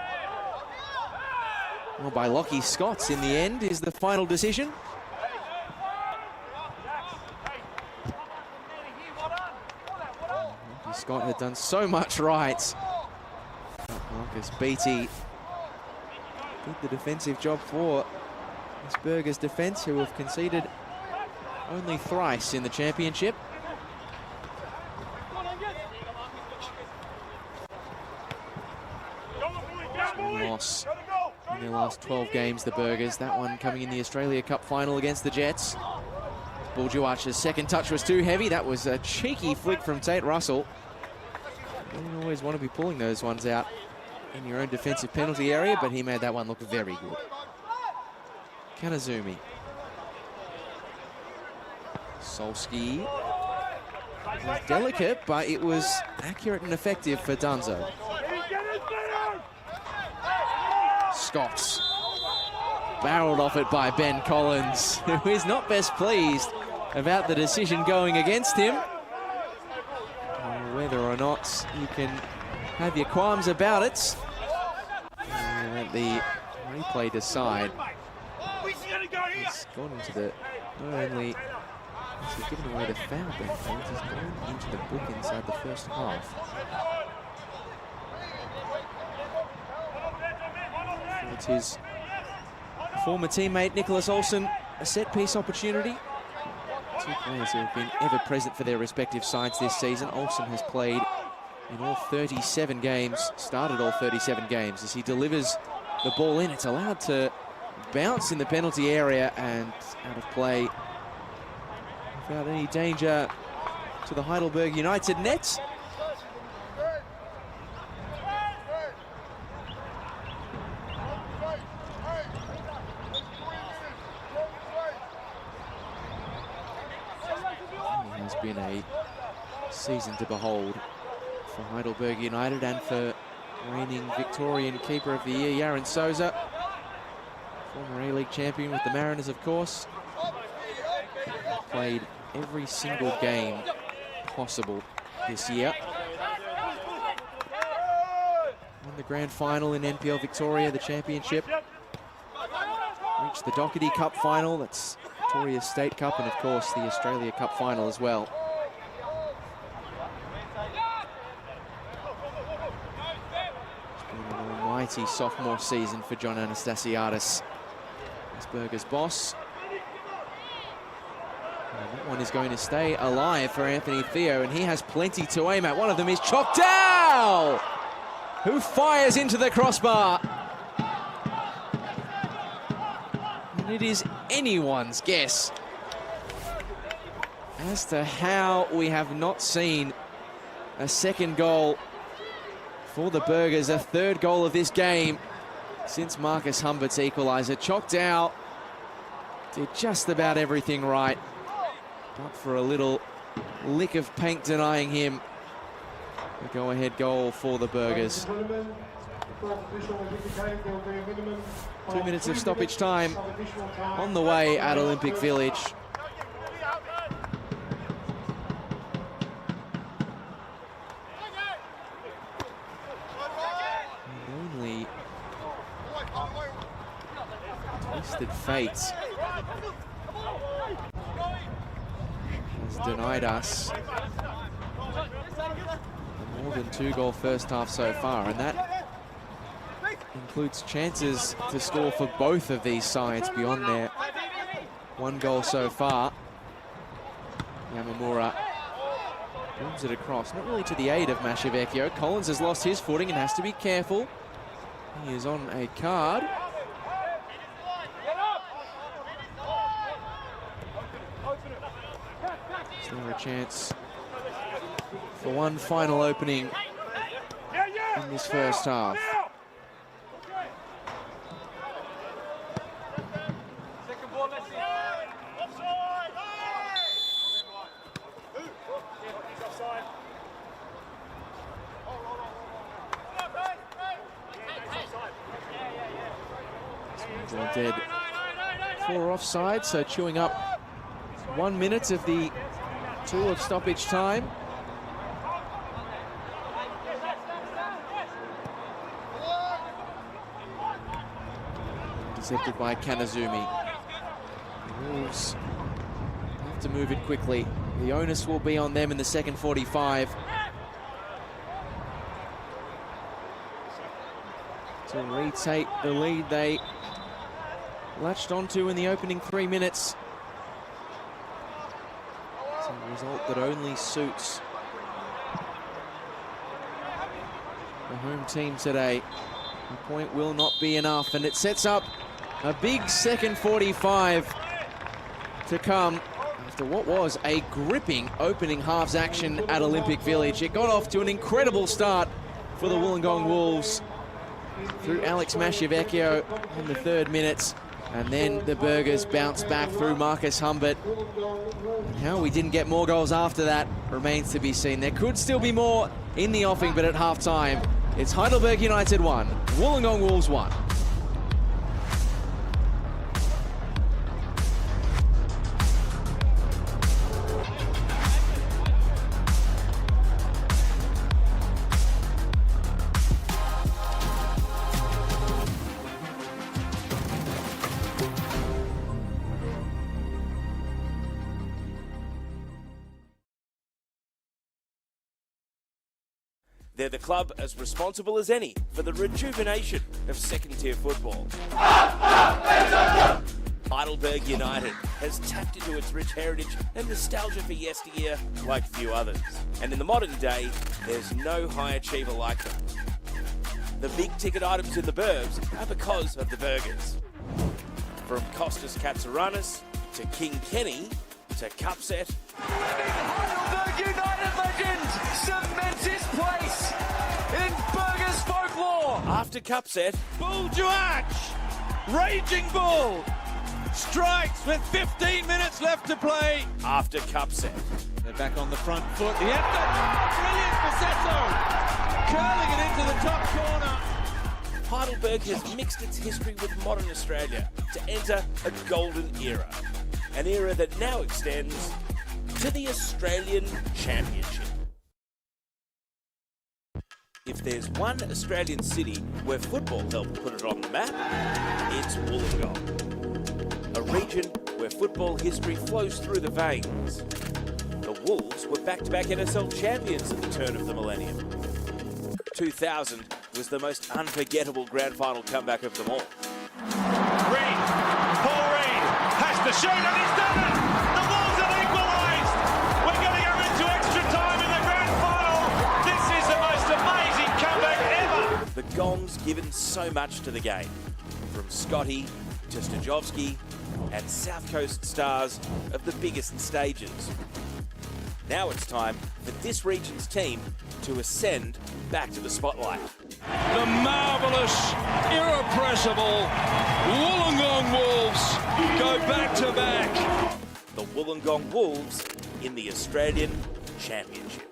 Speaker 1: Well, by Lockie Scotts in the end is the final decision. Scott had done so much right. Marcus Beattie did the defensive job for Asperger's defence, who have conceded only thrice in the championship. Loss in their last 12 games, the Burgers. That one coming in the Australia Cup final against the Jets. Builduap's second touch was too heavy. That was a cheeky flick from Tate Russell. You don't always want to be pulling those ones out in your own defensive penalty area, but he made that one look very good. Kanazumi. Solski. It was delicate, but it was accurate and effective for Dunzo. Scotts. Barreled off it by Ben Collins, who is not best pleased about the decision going against him. Whether or not you can have your qualms about it, let the replay decide. He's gone into the, not only has he given away the foul, Ben Collins, he's gone into the book inside the first half. It's his former teammate Nicholas Olsen, a set-piece opportunity. Two players who have been ever present for their respective sides this season. Olsen has played in all 37 games, started all 37 games. As he delivers the ball in, it's allowed to bounce in the penalty area and out of play without any danger to the Heidelberg United net. It has been a season to behold for Heidelberg United and for reigning Victorian Keeper of the Year, Yaron Souza. Former A-League champion with the Mariners, of course. Played every single game possible this year. Won the grand final in NPL Victoria, the championship. Reached the Doherty Cup final, that's Victoria State Cup, and of course the Australia Cup final as well. It's been an almighty sophomore season for John Anastasiadis, Asperger's boss. And that one is going to stay alive for Anthony Theo, and he has plenty to aim at. One of them is Choctaw, who fires into the crossbar. And it is anyone's guess as to how we have not seen a second goal for the Burgers, a third goal of this game since Marcus Humbert's equaliser. Choctaw did just about everything right, but for a little lick of paint denying him the go-ahead goal for the Burgers. 2 minutes of stoppage time on the way at Olympic Village. Twisted fate has denied us a more than 2-goal first half so far, and that includes chances to score for both of these sides beyond their 1 goal so far. Yamamura brings it across, not really to the aid of Mashavecchio. Collins has lost his footing and has to be careful. He is on a card. Is there a chance for one final opening in this first half? Dead 4 offside, so chewing up 1 minute of the 2 of stoppage time. Intercepted by Kanazumi. The Wolves have to move it quickly. The onus will be on them in the second 45. To retake the lead they latched onto in the opening 3 minutes. It's a result that only suits the home team today. The point will not be enough, and it sets up a big second 45 to come after what was a gripping opening halves action at Olympic Village. It got off to an incredible start for the Wollongong Wolves through Alex Mashavecchio in the 3rd minute. And then the Burgers bounced back through Marcus Humbert. And how we didn't get more goals after that remains to be seen. There could still be more in the offing, but at half-time, it's Heidelberg United 1, Wollongong Wolves 1.
Speaker 3: They're the club as responsible as any for the rejuvenation of second-tier football. Heidelberg United has tapped into its rich heritage and nostalgia for yesteryear like few others. And in the modern day, there's no high achiever like them. The big-ticket items in the Burbs are because of the Burgers. From Costas Katsourannis to King Kenny to Cupset.
Speaker 4: Heidelberg United legend cements his place in Burgers folklore.
Speaker 3: After Cupset,
Speaker 5: Bull Duach, Raging Bull, strikes with 15 minutes left to play.
Speaker 3: after Cupset,
Speaker 5: They're back on the front foot. The end brilliant Passetto, curling it into the top corner.
Speaker 3: Heidelberg has mixed its history with modern Australia to enter a golden era. An era that now extends to the Australian Championship. If there's one Australian city where football helped put it on the map, it's Wollongong. A region where football history flows through the veins. The Wolves were back-to-back NSL champions at the turn of the millennium. 2000 was the most unforgettable grand final comeback of them all.
Speaker 5: Reid, Paul Reid has to shoot and he's done it! The Wolves have equalised! We're going to go into extra time in the grand final. This is the most amazing comeback ever!
Speaker 3: The Gong's given so much to the game, from Scotty to Stajovski and South Coast stars of the biggest stages. Now it's time for this region's team to ascend back to the spotlight.
Speaker 5: The marvellous, irrepressible Wollongong Wolves go back-to-back.
Speaker 3: The Wollongong Wolves in the Australian Championship.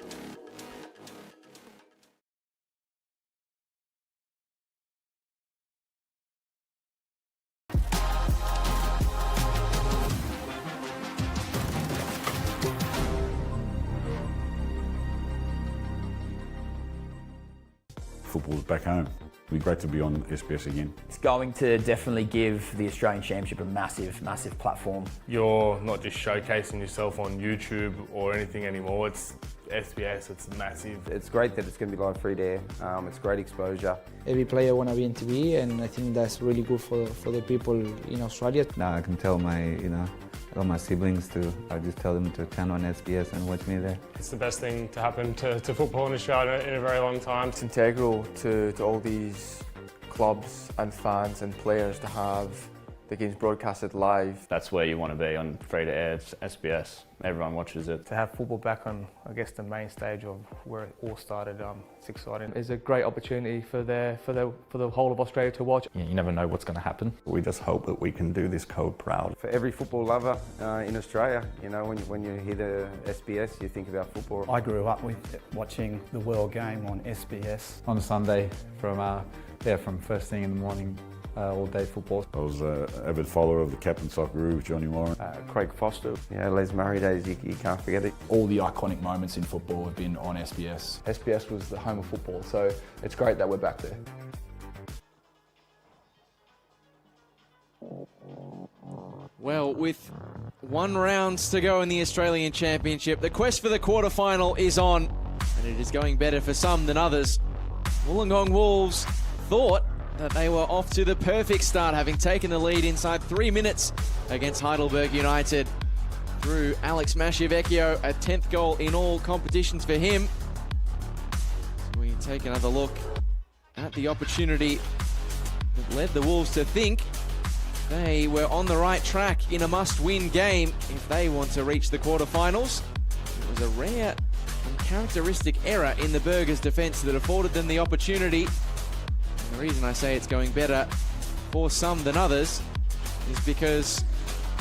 Speaker 6: football's back home. It'd be great to be on SBS again.
Speaker 7: It's going to definitely give the Australian Championship a massive, massive platform.
Speaker 8: You're not just showcasing yourself on YouTube or anything anymore, it's SBS, it's massive.
Speaker 9: It's great that it's going to be live free there. It's great exposure.
Speaker 10: Every player want to be in TV, and I think that's really good for the people in Australia.
Speaker 11: Now I can tell all my siblings I just tell them to turn on SBS and watch me there.
Speaker 8: It's the best thing to happen to football in Australia in a very long time.
Speaker 12: It's integral to all these clubs and fans and players to have the games broadcasted live.
Speaker 13: That's where you want to be on free-to-air SBS. Everyone watches it.
Speaker 14: To have football back on, I guess, the main stage of where it all started, it's exciting.
Speaker 15: It's a great opportunity for the whole of Australia to watch.
Speaker 13: You never know what's going to happen.
Speaker 6: We just hope that we can do this code proud.
Speaker 9: For every football lover in Australia, you know, when you hear the SBS, you think about football.
Speaker 16: I grew up with watching the World Game on SBS.
Speaker 11: On Sunday from first thing in the morning. All day football.
Speaker 6: I was an avid follower of the Captain Socceroo with Johnny Warren.
Speaker 9: Craig Foster, Les Murray days, you can't forget it.
Speaker 17: All the iconic moments in football have been on SBS.
Speaker 12: SBS was the home of football, so it's great that we're back there.
Speaker 1: Well, with 1 round to go in the Australian Championship, the quest for the quarterfinal is on, and it is going better for some than others. Wollongong Wolves thought that they were off to the perfect start, having taken the lead inside 3 minutes against Heidelberg United through Alex Masciavecchio, a 10th goal in all competitions for him. So we take another look at the opportunity that led the Wolves to think they were on the right track in a must-win game if they want to reach the quarterfinals. It was a rare and characteristic error in the Burgers' defence that afforded them the opportunity. The reason I say it's going better for some than others is because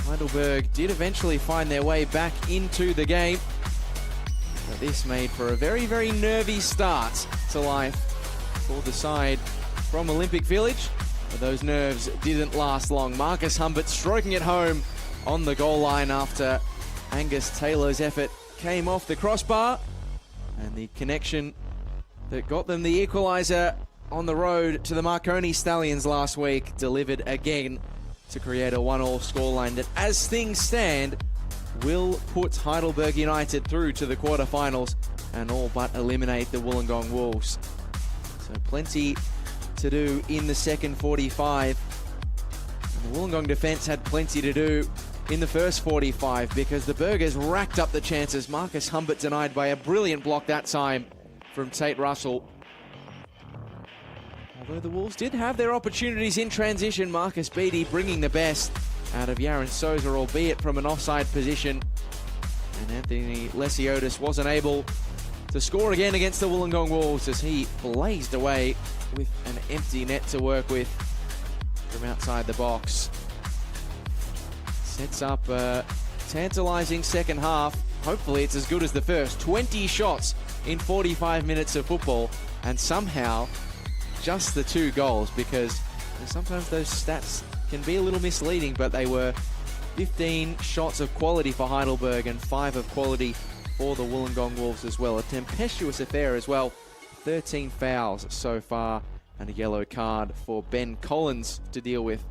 Speaker 1: Heidelberg did eventually find their way back into the game. But this made for a very, very nervy start to life for the side from Olympic Village. But those nerves didn't last long. Marcus Humbert stroking it home on the goal line after Angus Taylor's effort came off the crossbar. And the connection that got them the equaliser on the road to the Marconi Stallions last week delivered again to create a 1-1 scoreline that, as things stand, will put Heidelberg United through to the quarterfinals and all but eliminate the Wollongong Wolves. So plenty to do in the second 45. And the Wollongong defence had plenty to do in the first 45 because the Burgers racked up the chances. Marcus Humbert denied by a brilliant block that time from Tate Russell. Although the Wolves did have their opportunities in transition, Marcus Beattie bringing the best out of Yaron Souza, albeit from an offside position. And Anthony Lesiotis wasn't able to score again against the Wollongong Wolves as he blazed away with an empty net to work with from outside the box. Sets up a tantalising second half. Hopefully it's as good as the first. 20 shots in 45 minutes of football, and somehow just the 2 goals, because sometimes those stats can be a little misleading, but they were 15 shots of quality for Heidelberg and 5 of quality for the Wollongong Wolves as well. A tempestuous affair as well. 13 fouls so far and a yellow card for Ben Collins to deal with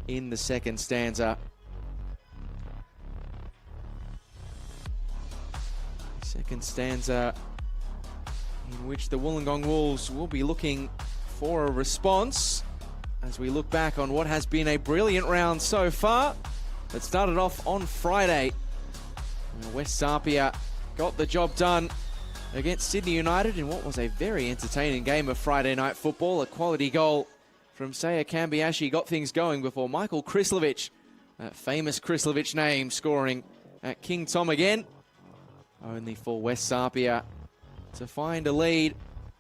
Speaker 1: in the second stanza. Second stanza in which the Wollongong Wolves will be looking for a response as we look back on what has been a brilliant round so far that started off on Friday. West Sarpia got the job done against Sydney United in what was a very entertaining game of Friday night football. A quality goal from Saya Kambiashi got things going before Michael Krislovic, that famous Krislovic name, scoring at King Tom again. Only for West Sarpia to find a lead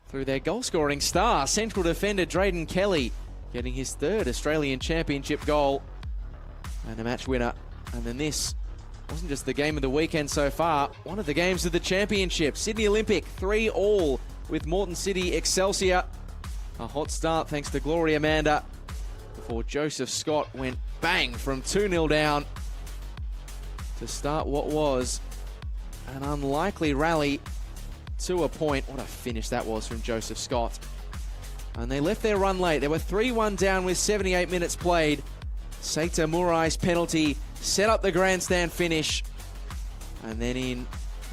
Speaker 1: through their goal-scoring star, central defender Drayden Kelly, getting his 3rd Australian Championship goal and a match winner. And then this wasn't just the game of the weekend so far, one of the games of the championship. Sydney Olympic 3-3 with Moreton City Excelsior. A hot start thanks to Gloria Amanda before Joseph Scott went bang from 2-0 down to start what was an unlikely rally to a point. What a finish that was from Joseph Scott. And they left their run late. They were 3-1 down with 78 minutes played. Seita Murai's penalty set up the grandstand finish. And then in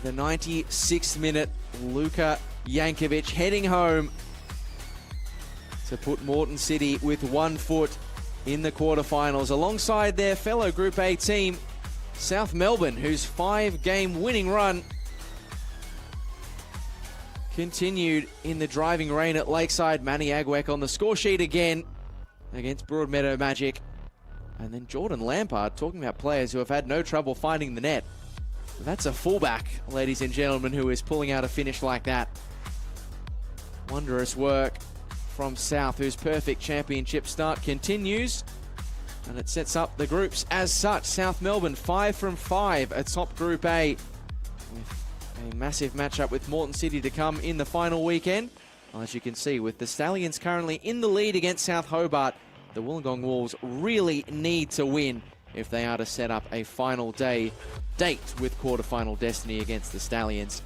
Speaker 1: the 96th minute, Luka Jankovic heading home to put Moreton City with 1 foot in the quarterfinals, alongside their fellow Group A team, South Melbourne, whose 5-game winning run continued in the driving rain at Lakeside. Manny Agwek on the score sheet again against Broadmeadow Magic. And then Jordan Lampard, talking about players who have had no trouble finding the net. That's a fullback, ladies and gentlemen, who is pulling out a finish like that. Wondrous work from South, whose perfect championship start continues. And it sets up the groups as such. South Melbourne 5 from 5 atop Group A, with a massive matchup with Moreton City to come in the final weekend. Well, as you can see, with the Stallions currently in the lead against South Hobart, the Wollongong Wolves really need to win if they are to set up a final day date with quarterfinal destiny against the Stallions.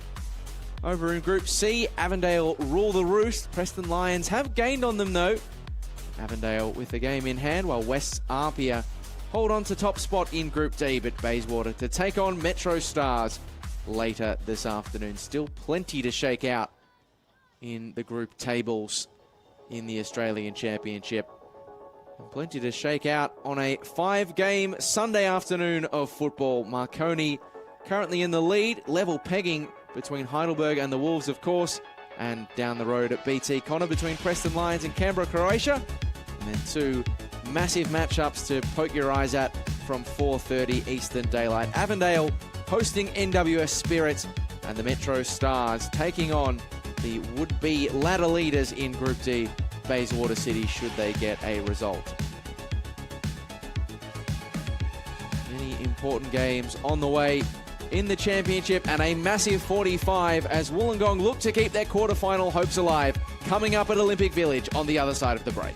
Speaker 1: Over in Group C, Avondale rule the roost. Preston Lions have gained on them though. Avondale with the game in hand, while West Arpia hold on to top spot in Group D, but Bayswater to take on Metro Stars later this afternoon. Still plenty to shake out in the group tables in the Australian Championship. And plenty to shake out on a 5-game Sunday afternoon of football. Marconi currently in the lead, level pegging between Heidelberg and the Wolves, of course. And down the road at BT Connor between Preston Lions and Canberra, Croatia. And then 2 massive matchups to poke your eyes at from 4:30 Eastern Daylight. Avondale hosting NWS Spirits, and the Metro Stars taking on the would-be ladder leaders in Group D, Bayswater City, should they get a result. Many important games on the way in the championship, and a massive 45 as Wollongong look to keep their quarterfinal hopes alive, coming up at Olympic Village on the other side of the break.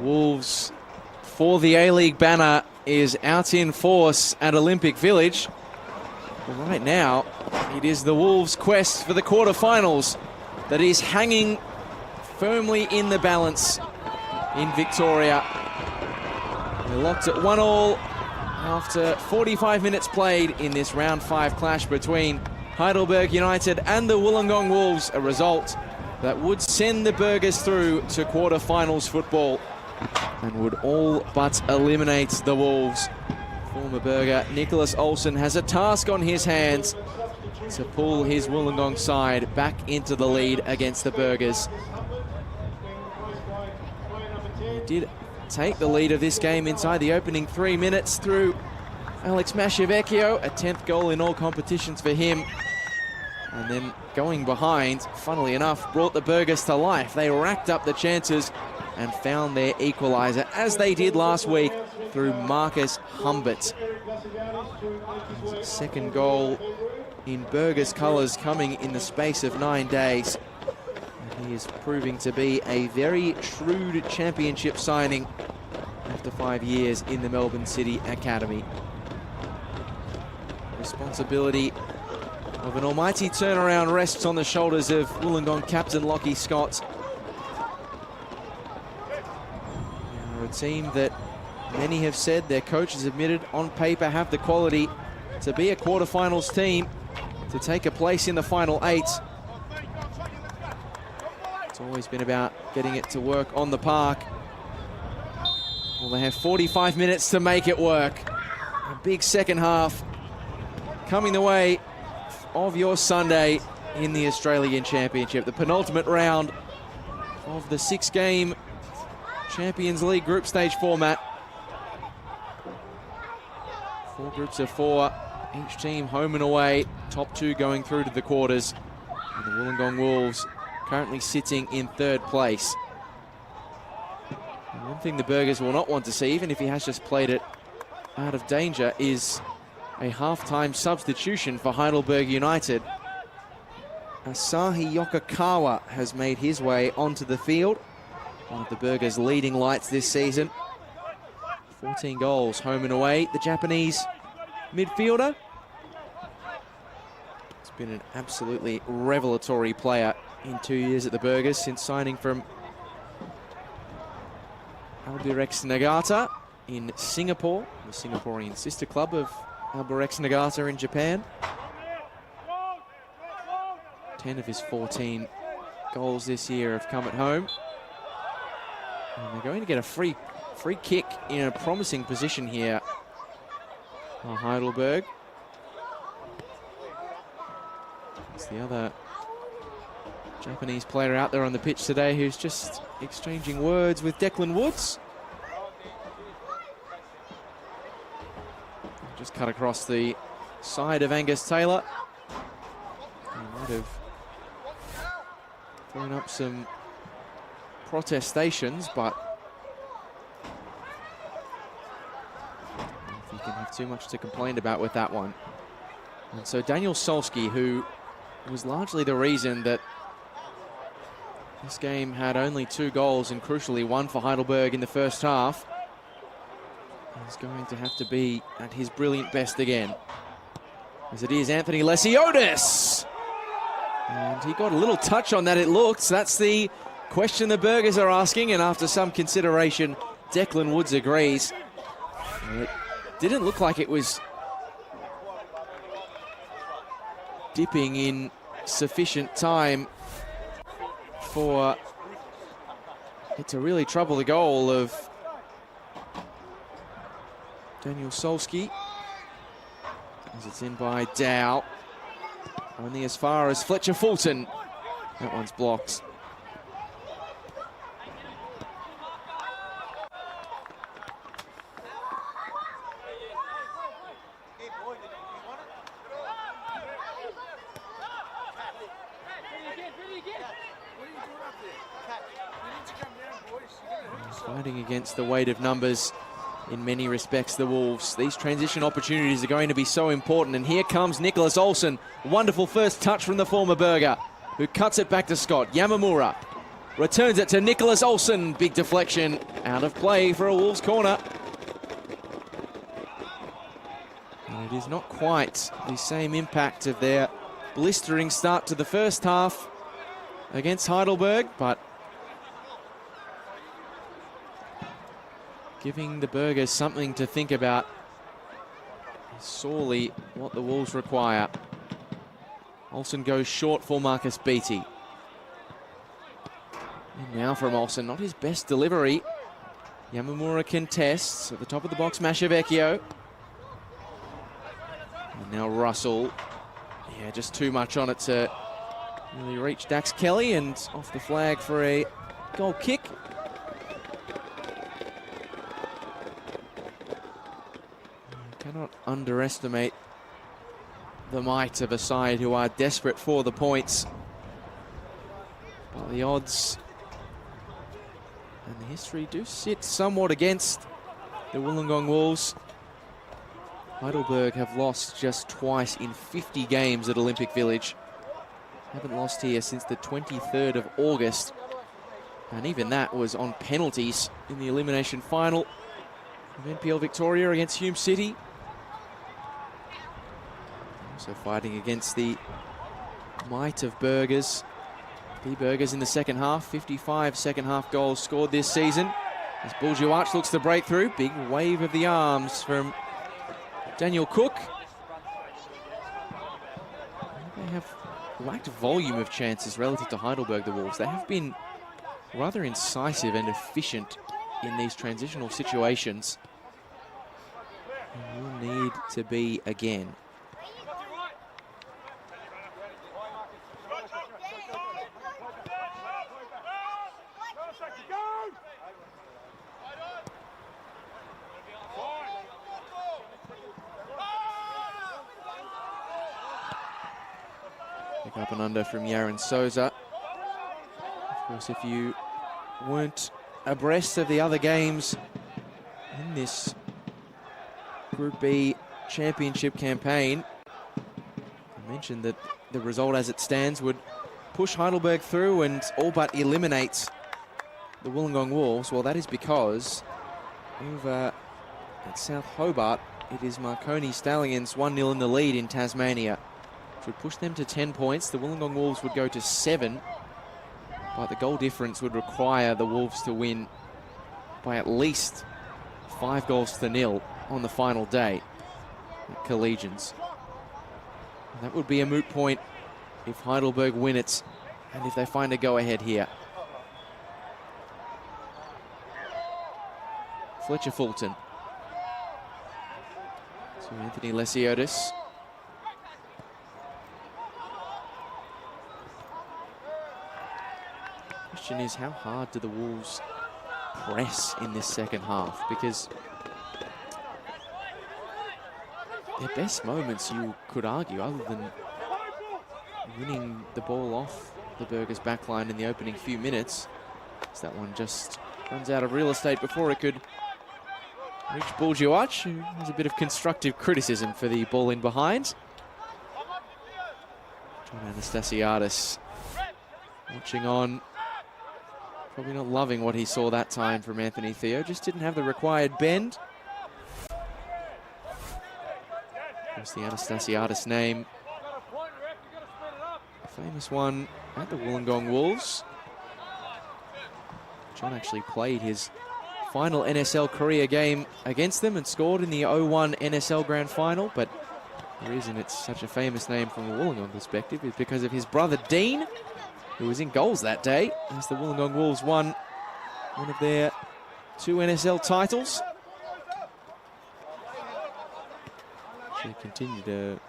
Speaker 1: Wolves for the A-League banner is out in force at Olympic Village. But right now, it is the Wolves' quest for the quarterfinals that is hanging firmly in the balance in Victoria. They're locked at 1-1 after 45 minutes played in this round 5 clash between Heidelberg United and the Wollongong Wolves, a result that would send the Burgers through to quarterfinals football and would all but eliminate the Wolves. Former Burger Nicholas Olsen has a task on his hands to pull his Wollongong side back into the lead against the Burgers. He did take the lead of this game inside the opening 3 minutes through Alex Masciavecchio, a 10th goal in all competitions for him. And then going behind, funnily enough, brought the Burgers to life. They racked up the chances and found their equalizer, as they did last week through Marcus Humbert. Second goal in Burgers colours coming in the space of 9 days. And he is proving to be a very shrewd championship signing after 5 years in the Melbourne City Academy. Responsibility of an almighty turnaround rests on the shoulders of Wollongong captain Lockie Scott. They're a team that many have said, their coach has admitted on paper, have the quality to be a quarterfinals team, to take a place in the final 8. It's always been about getting it to work on the park. Well, they have 45 minutes to make it work. A big second half coming the way of your Sunday in the Australian Championship, the penultimate round of the 6-game Champions League group stage format. 4 groups of 4, each team home and away, top 2 going through to the quarters. And the Wollongong Wolves currently sitting in 3rd place. And one thing the Burgers will not want to see, even if he has just played it out of danger, is a half-time substitution for Heidelberg United. Asahi Yokokawa has made his way onto the field. One of the Burgers' leading lights this season. 14 goals home and away. The Japanese midfielder. It's been an absolutely revelatory player in 2 years at the Burgers since signing from Albirex Nagata in Singapore, the Singaporean sister club of Albirex Nagata in Japan. 10 of his 14 goals this year have come at home. And they're going to get a free kick in a promising position here. Heidelberg. It's the other Japanese player out there on the pitch today who's just exchanging words with Declan Woods. Just cut across the side of Angus Taylor. He might have thrown up some protestations, but I don't know if you can have too much to complain about with that one. And so Daniel Solski, who was largely the reason that this game had only 2 goals and crucially 1 for Heidelberg in the first half, is going to have to be at his brilliant best again. As it is Anthony Lesiotis. And he got a little touch on that, it looks. That's the question the Burgers are asking, and after some consideration, Declan Woods agrees. It didn't look like it was dipping in sufficient time for it to really trouble the goal of Daniel Solski, as it's in by Dow. Only as far as Fletcher Fulton. That one's blocked. Fighting against the weight of numbers in many respects, the Wolves. These transition opportunities are going to be so important, and here comes Nicholas Olsen. Wonderful first touch from the former Burger, who cuts it back to Scott. Yamamura returns it to Nicholas Olsen. Big deflection out of play for a Wolves corner. And it is not quite the same impact of their blistering start to the first half against Heidelberg, but giving the Burgers something to think about is sorely what the Wolves require. Olsen goes short for Marcus Beattie. And now from Olsen, not his best delivery. Yamamura contests at the top of the box, Mashavecchio. And now Russell. Yeah, just too much on it to really reach Dax Kelly, and off the flag for a goal kick. You cannot underestimate the might of a side who are desperate for the points. But the odds and the history do sit somewhat against the Wollongong Wolves. Heidelberg have lost just twice in 50 games at Olympic Village. Haven't lost here since the 23rd of August. And even that was on penalties in the elimination final of NPL Victoria against Hume City. Also fighting against the might of Burgers. The Burgers in the second half, 55 second half goals scored this season. As Buildup looks to break through, big wave of the arms from Daniel Cook. They have lacked volume of chances relative to Heidelberg, the Wolves. They have been rather incisive and efficient in these transitional situations. And will need to be again. Pick up and under from Yaron Souza. Of course, if you weren't abreast of the other games in this Group B championship campaign, I mentioned that the result as it stands would push Heidelberg through and all but eliminate the Wollongong Wolves. Well, that is because over at South Hobart, it is Marconi Stallions 1-0 in the lead in Tasmania, which would push them to 10 points. The Wollongong Wolves would go to 7, but the goal difference would require the Wolves to win by at least 5-0 on the final day at Collegians. That would be a moot point if Heidelberg win it and if they find a go-ahead here. Fletcher Fulton to Anthony Lesiotis. Question is, how hard do the Wolves press in this second half? Because their best moments, you could argue, other than winning the ball off the Burgers backline in the opening few minutes, as that one just runs out of real estate before it could reach Buildup, who has a bit of constructive criticism for the ball in behind. John Anastasiadis watching on. Probably not loving what he saw that time from Anthony Theo. Just didn't have the required bend. Of course, the Anastasiadis name, a famous one at the Wollongong Wolves. John actually played his final NSL career game against them and scored in the 01 NSL Grand Final. But the reason it's such a famous name from a Wollongong perspective is because of his brother Dean, who was in goals that day as the Wollongong Wolves won one of their 2 NSL titles. They continued a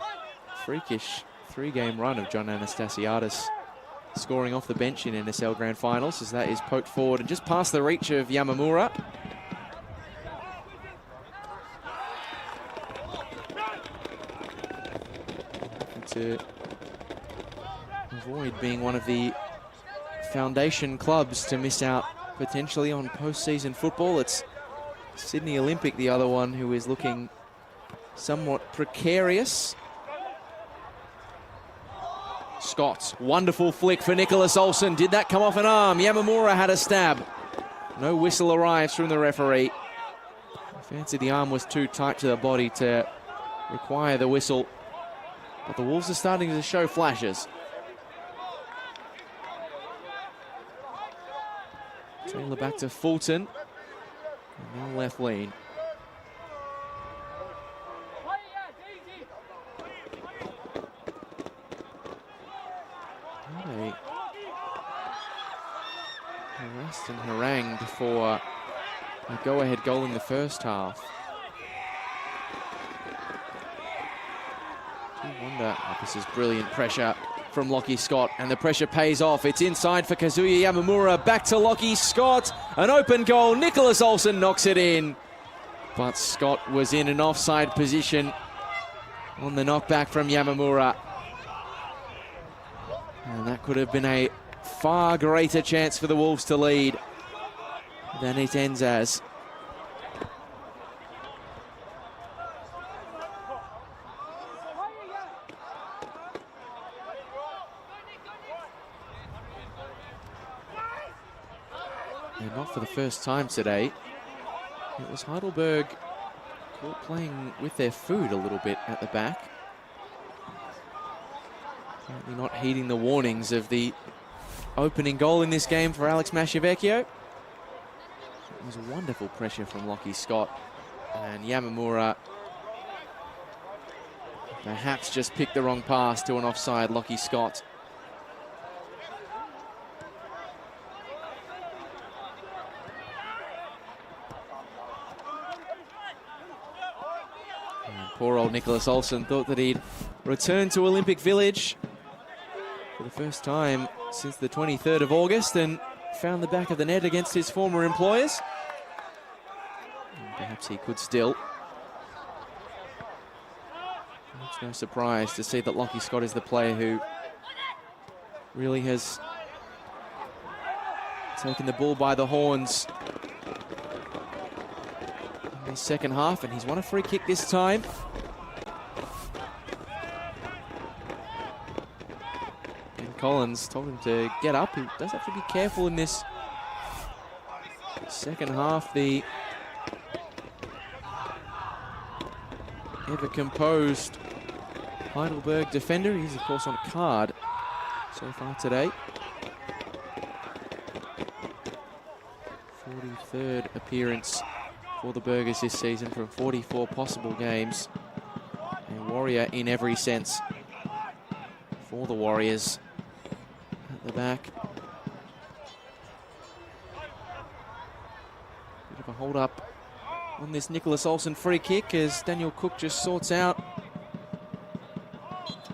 Speaker 1: freakish 3-game run of John Anastasiadis scoring off the bench in NSL Grand Finals, as that is poked forward and just past the reach of Yamamura. To avoid being one of the foundation clubs to miss out potentially on postseason football. It's Sydney Olympic, the other one, who is looking somewhat precarious. Scott, wonderful flick for Nicholas Olsen. Did that come off an arm? Yamamura had a stab. No whistle arrives from the referee. I fancy the arm was too tight to the body to require the whistle. But the Wolves are starting to show flashes. Taylor back to Fulton. And now left lean. They harassed and harangued for a go-ahead goal in the first half. I wonder, this is brilliant pressure from Lockie Scott, and the pressure pays off. It's inside for Kazuya Yamamura, back to Lockie Scott, an open goal, Nicholas Olsen knocks it in. But Scott was in an offside position on the knockback from Yamamura. And that could have been a far greater chance for the Wolves to lead than it ends as. And not for the first time today. It was Heidelberg caught playing with their food a little bit at the back. Apparently not heeding the warnings of the opening goal in this game for Alex Masciavecchio. It was wonderful pressure from Lockie Scott, and Yamamura perhaps just picked the wrong pass to an offside Lockie Scott. And poor old Nicholas Olsen thought that he'd return to Olympic Village for the first time since the 23rd of August and found the back of the net against his former employers. And perhaps he could still. It's no surprise to see that Lockie Scott is the player who really has taken the bull by the horns in the second half, and he's won a free kick this time. Collins told him to get up. He does have to be careful in this second half. The ever-composed Heidelberg defender. He's, of course, on a card so far today. 43rd appearance for the Burgers this season from 44 possible games. A warrior in every sense for the Warriors. The back. Bit of a hold up on this Nicholas Olsen free kick as Daniel Cook just sorts out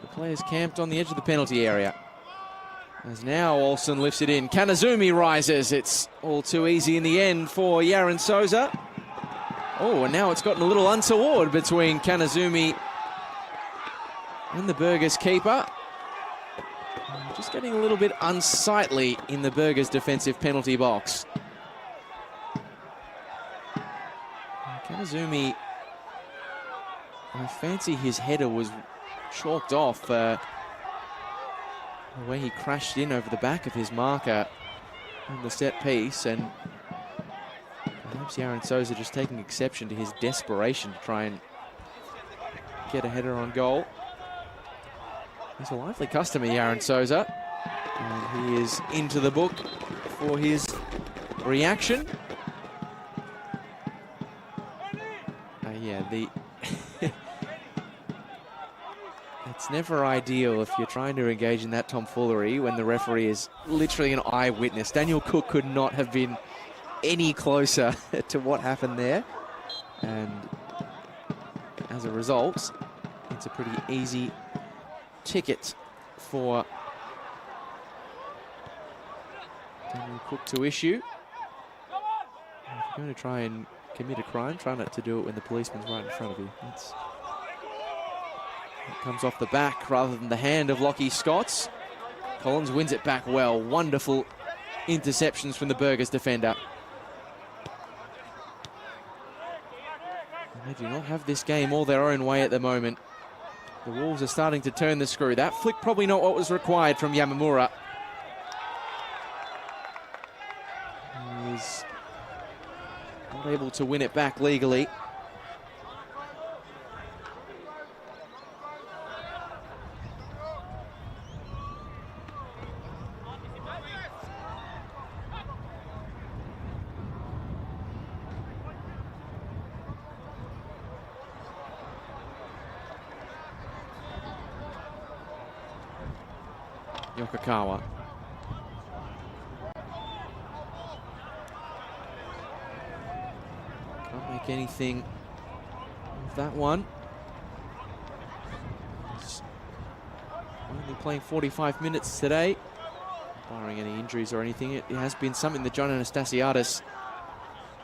Speaker 1: the players camped on the edge of the penalty area. As now Olsen lifts it in. Kanazumi rises. It's all too easy in the end for Yaron Souza. Oh, and now it's gotten a little untoward between Kanazumi and the Burgers keeper. Just getting a little bit unsightly in the Burgers' defensive penalty box. Kanazumi, I fancy his header was chalked off the way he crashed in over the back of his marker on the set piece, and perhaps Yaron Souza just taking exception to his desperation to try and get a header on goal. He's a lively customer, Yaron Souza, and he is into the book for his reaction. It's never ideal if you're trying to engage in that tomfoolery when the referee is literally an eyewitness. Daniel Cook could not have been any closer to what happened there, and as a result, it's a pretty easy ticket for Daniel Cook to issue. If you're going to try and commit a crime, try not to do it when the policeman's right in front of you. It comes off the back rather than the hand of Lockie Scott. Collins wins it back well. Wonderful interceptions from the Burgers defender. And they do not have this game all their own way at the moment. The Wolves are starting to turn the screw. That flick probably not what was required from Yamamura. He's able to win it back legally. Yokokawa. Can't make anything of that one. He's only playing 45 minutes today, barring any injuries or anything. It has been something that John Anastasiadis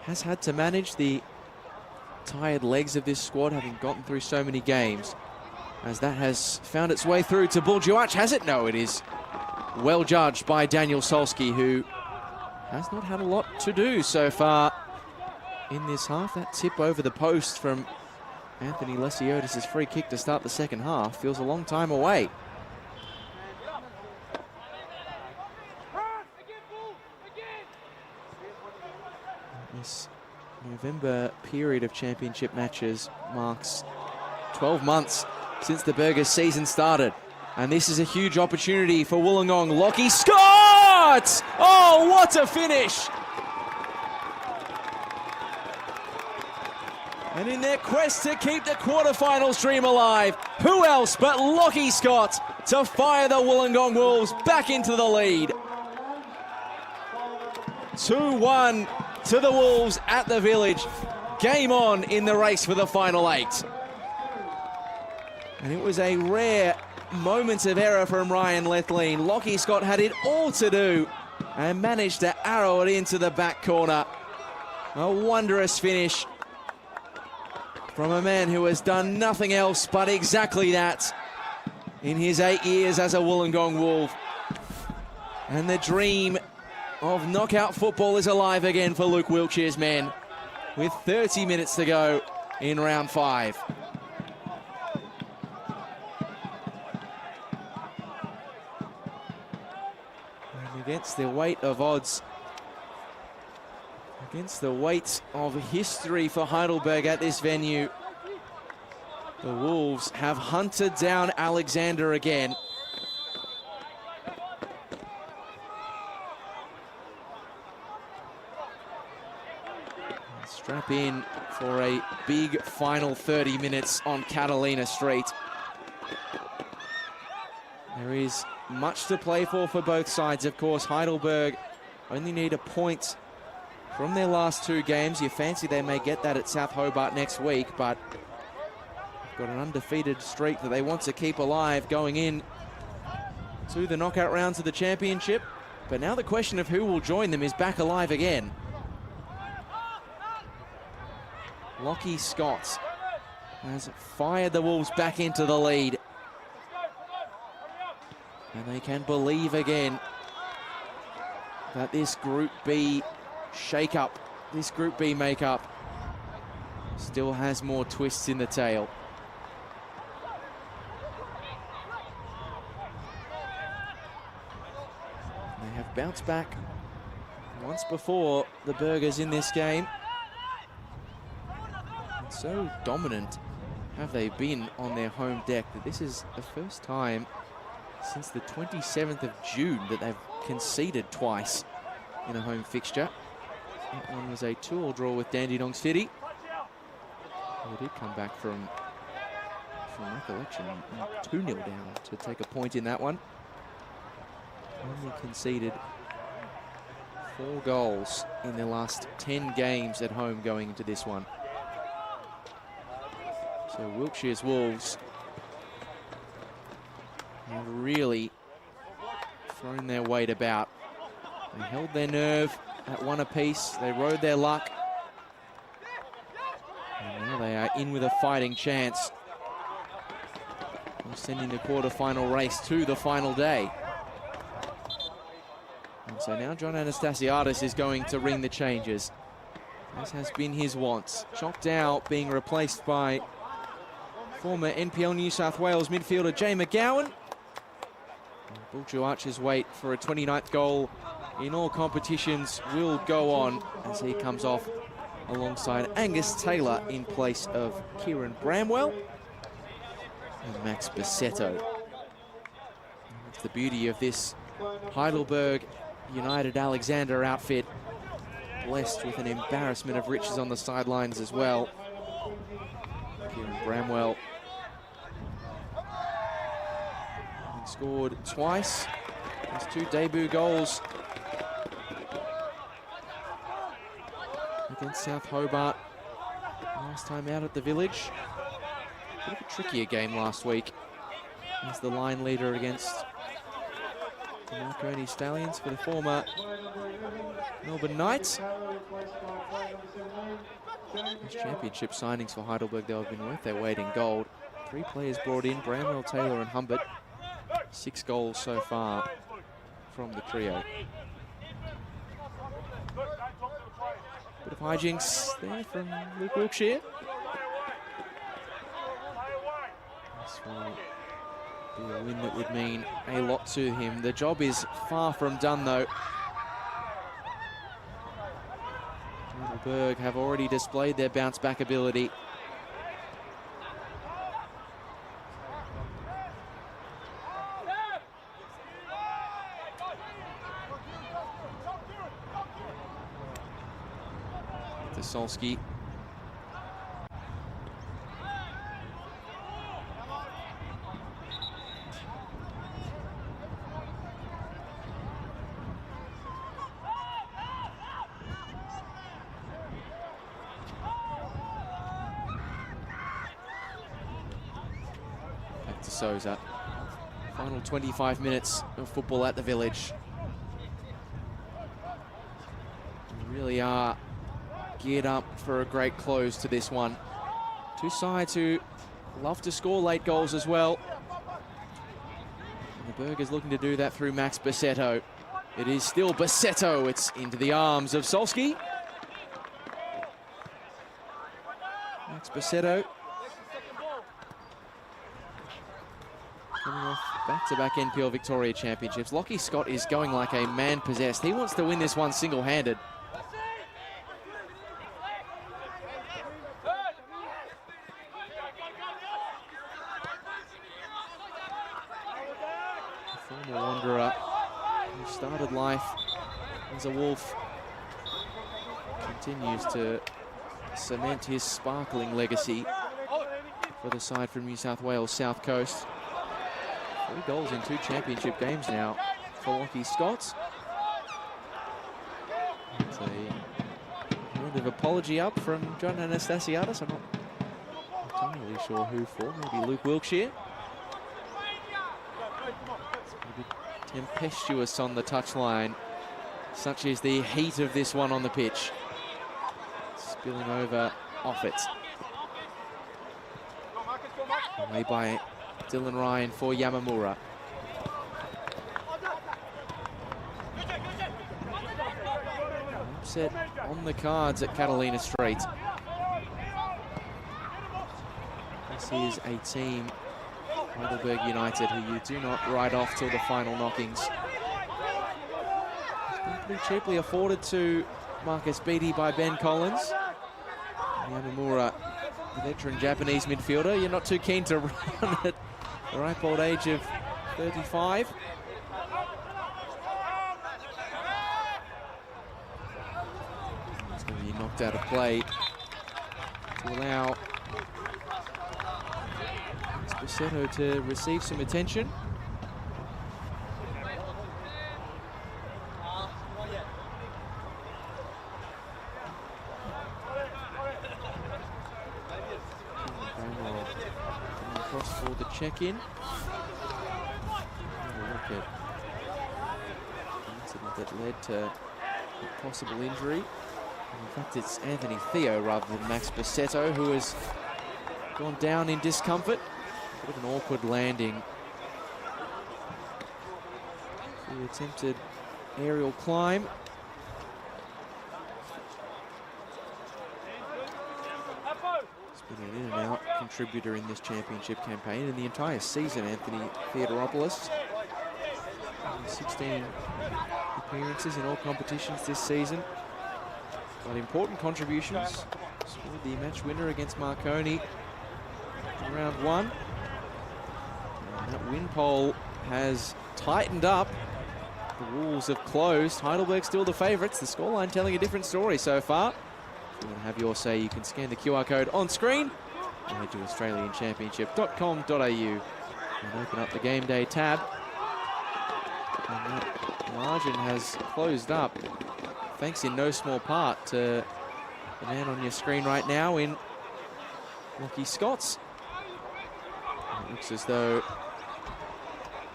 Speaker 1: has had to manage, the tired legs of this squad, having gotten through so many games. As that has found its way through to Buildup, has it? No, it is well judged by Daniel Solski, who has not had a lot to do so far in this half. That tip over the post from Anthony Lesiotis' free kick to start the second half feels a long time away. This November period of championship matches marks 12 months since the Burgers season started. And this is a huge opportunity for Wollongong. Lockie Scott! Oh, what a finish! And in their quest to keep the quarterfinals dream alive, who else but Lockie Scott to fire the Wollongong Wolves back into the lead. 2-1 to the Wolves at the Village. Game on in the race for the final 8. And it was a rare moment of error from Ryan Lethlean. Lockie Scott had it all to do and managed to arrow it into the back corner. A wondrous finish from a man who has done nothing else but exactly that in his 8 years as a Wollongong Wolf. And the dream of knockout football is alive again for Luke Wiltshire's men with 30 minutes to go in round 5. Against the weight of odds, against the weight of history for Heidelberg at this venue, the Wolves have hunted down Alexander again. Strap in for a big final 30 minutes on Catalina Street. There is much to play for both sides, of course. Heidelberg only need a point from their last 2 games. You fancy they may get that at South Hobart next week, but they've got an undefeated streak that they want to keep alive going in to the knockout rounds of the championship. But now the question of who will join them is back alive again. Lockie Scott has fired the Wolves back into the lead. And they can believe again that this Group B shake-up, this Group B make-up, still has more twists in the tail. They have bounced back once before, the Burgers, in this game. And so dominant have they been on their home deck that this is the first time since the 27th of June that they've conceded twice in a home fixture. That one was a 2-2 draw with Dandenong City. They did come back from recollection 2-0 down to take a point in that one. Only conceded 4 goals in their last 10 games at home going into this one. So Wiltshire's Wolves have really thrown their weight about. They held their nerve at 1 apiece. They rode their luck. And now they are in with a fighting chance of sending the quarterfinal race to the final day. And so now John Anastasiadis is going to ring the changes, as has been his wont. Chok Dow being replaced by former NPL New South Wales midfielder Jay McGowan. Bulchu Archer's wait for a 29th goal in all competitions will go on as he comes off alongside Angus Taylor in place of Kieran Bramwell and Max Bassetto. That's the beauty of this Heidelberg United Alexander outfit, blessed with an embarrassment of riches on the sidelines as well. Kieran Bramwell scored twice, his 2 debut goals against South Hobart last time out at the Village. A bit of a trickier game last week. He's the line leader against the Marconi Stallions for the former Melbourne Knights. Those championship signings for Heidelberg, they'll have been worth their weight in gold. 3 players brought in, Bramwell, Taylor and Humbert. 6 goals so far from the trio. Bit of hijinks there from Luke Wilkshire. This will be a win that would mean a lot to him. The job is far from done though. Heidelberg have already displayed their bounce back ability. Solski. Back to Souza. Final 25 minutes of football at the Village. We really are geared up for a great close to this one. 2 sides who love to score late goals as well. And the Burgers looking to do that through Max Bassetto. It is still Bassetto. It's into the arms of Solski. Max Bassetto coming off back-to-back NPL Victoria Championships. Lockie Scott is going like a man possessed. He wants to win this one single-handed. Former Wanderer who started life as a Wolf continues to cement his sparkling legacy for the side from New South Wales South Coast. 3 goals in 2 championship games now for Lockie Scott. It's a word of apology up from John Anastasiadis. I'm not entirely sure who for. Maybe Luke Wilkshire. Tempestuous on the touchline. Such is the heat of this one on the pitch. Spilling over off it. Away by Dylan Ryan for Yamamura. Upset on the cards at Catalina Street. This is a team, Heidelberg United, who you do not write off till the final knockings. It's been pretty cheaply afforded to Marcus Beattie by Ben Collins. Yamamura, the veteran Japanese midfielder. You're not too keen to run at the ripe old age of 35. It's going to be knocked out of play to allow Bassetto to receive some attention. Across for the check-in. Look at the incident that led to a possible injury. In fact, it's Anthony Theo rather than Max Bassetto who has gone down in discomfort. Bit of an awkward landing. The attempted aerial climb. He's been an in and out contributor in this championship campaign and the entire season, Anthony Theodoropoulos. 16 appearances in all competitions this season. but important contributions. Scored the match winner against Marconi in round 1. And that win poll has tightened up. The Wolves have closed. Heidelberg still the favourites. The scoreline telling a different story so far. If you want to have your say, you can scan the QR code on screen or head to australianchampionship.com.au and open up the game day tab. And that margin has closed up, thanks in no small part to the man on your screen right now in Lockie Scotts. It looks as though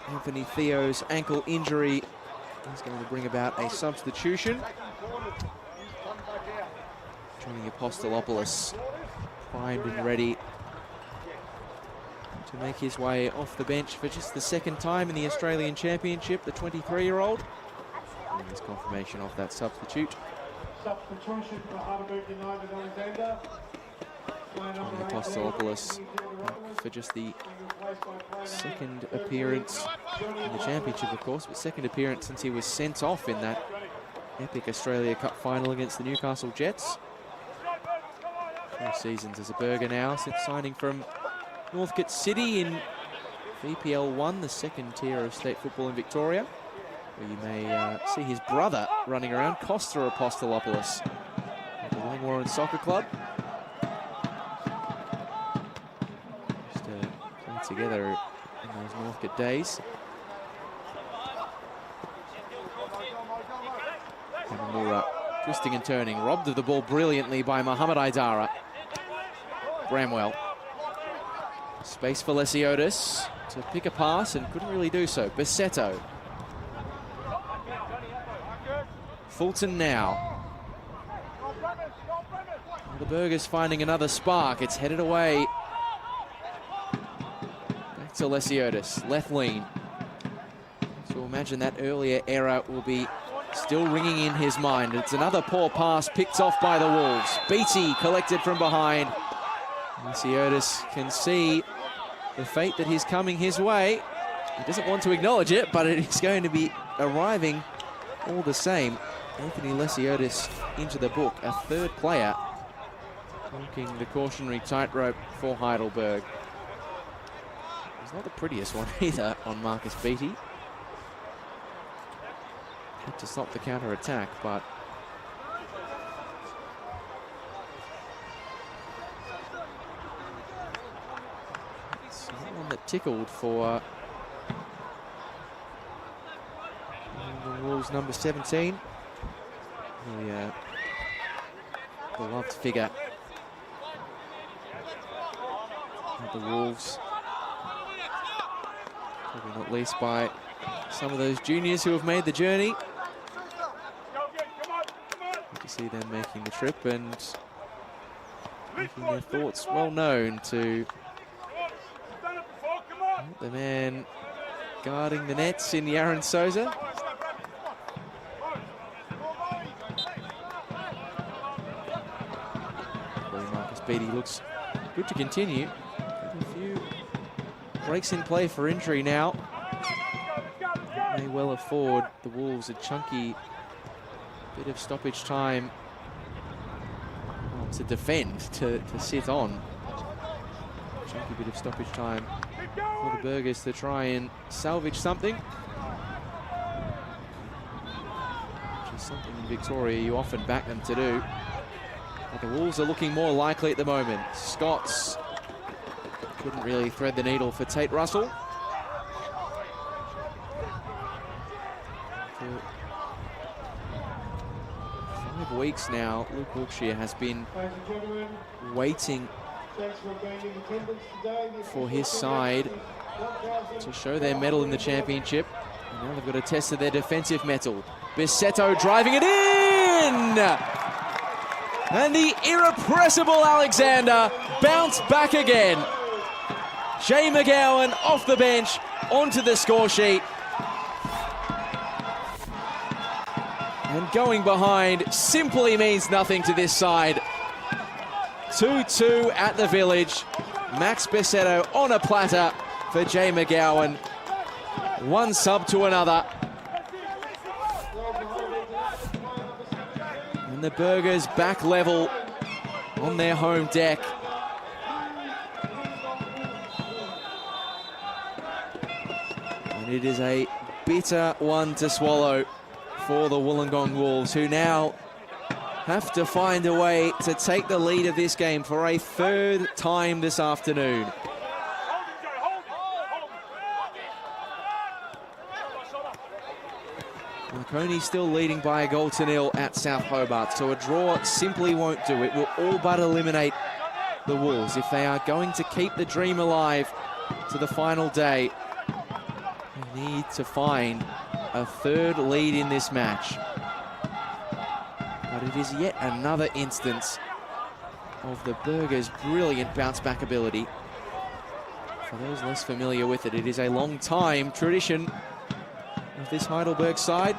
Speaker 1: Anthony Theo's ankle injury is going to bring about a substitution. Johnny Apostolopoulos primed and ready to make his way off the bench for just the second time in the Australian Championship, the 23-year-old. And there's confirmation of that substitute.
Speaker 2: Substitution for Heidelberg United, Alexander.
Speaker 1: Johnny Apostolopoulos for just the second appearance in the championship, of course, but second appearance since he was sent off in that epic Australia Cup final against the Newcastle Jets. 3 seasons as a Burger now since signing from Northcote City in VPL 1, the second tier of state football in Victoria, where you may see his brother running around, Costa Apostolopoulos, at the Langwarrin Soccer Club. Just played together in those Northcote days. Hamamura twisting and turning, robbed of the ball brilliantly by Mohamed Aidara. Bramwell. Space for Lesiotis to pick a pass and couldn't really do so. Besetto. Fulton now. The Burgers finding another spark. It's headed away. Back to Lesiotis. Left lean. So imagine that earlier error will be still ringing in his mind. It's another poor pass picked off by the Wolves. Beattie collected from behind. Lesiotis can see the fate that is coming his way. He doesn't want to acknowledge it, but it is going to be arriving all the same. Anthony Lesiotis into the book, a third player walking the cautionary tightrope for Heidelberg. It's not the prettiest one either on Marcus Beattie. Had to stop the counter-attack, but it's not one that tickled for the Wolves' number 17. The beloved figure of the Wolves. Probably not least by some of those juniors who have made the journey. Good to see them making the trip and making their thoughts well known to the man guarding the nets in Yaron Souza. Marcus Beattie looks good to continue. A few breaks in play for injury now. May well afford the Wolves a chunky bit of stoppage time to defend, to sit on. Chunky bit of stoppage time for the Burgers to try and salvage something. Which is something in Victoria you often back them to do. But the Wolves are looking more likely at the moment. Scotts couldn't really thread the needle for Tate Russell. For 5 weeks now, Luke Wilkshire has been waiting for his side to show their mettle in the championship. And now they've got a test of their defensive mettle. Besetto driving it in! And the irrepressible Alexander bounced back again. Jay McGowan off the bench, onto the score sheet. And going behind simply means nothing to this side. 2-2 at the Village. Max Besetto on a platter for Jay McGowan. One sub to another. And And the Burgers back level on their home deck. And it is a bitter one to swallow for the Wollongong Wolves, who now have to find a way to take the lead of this game for a third time this afternoon. Marconi still leading by 1-0 at South Hobart, so a draw simply won't do it. Will all but eliminate the Wolves. If they are going to keep the dream alive to the final day, they need to find a third lead in this match. But it is yet another instance of the Burgers' brilliant bounce-back ability. For those less familiar with it, it is a long-time tradition of this Heidelberg side.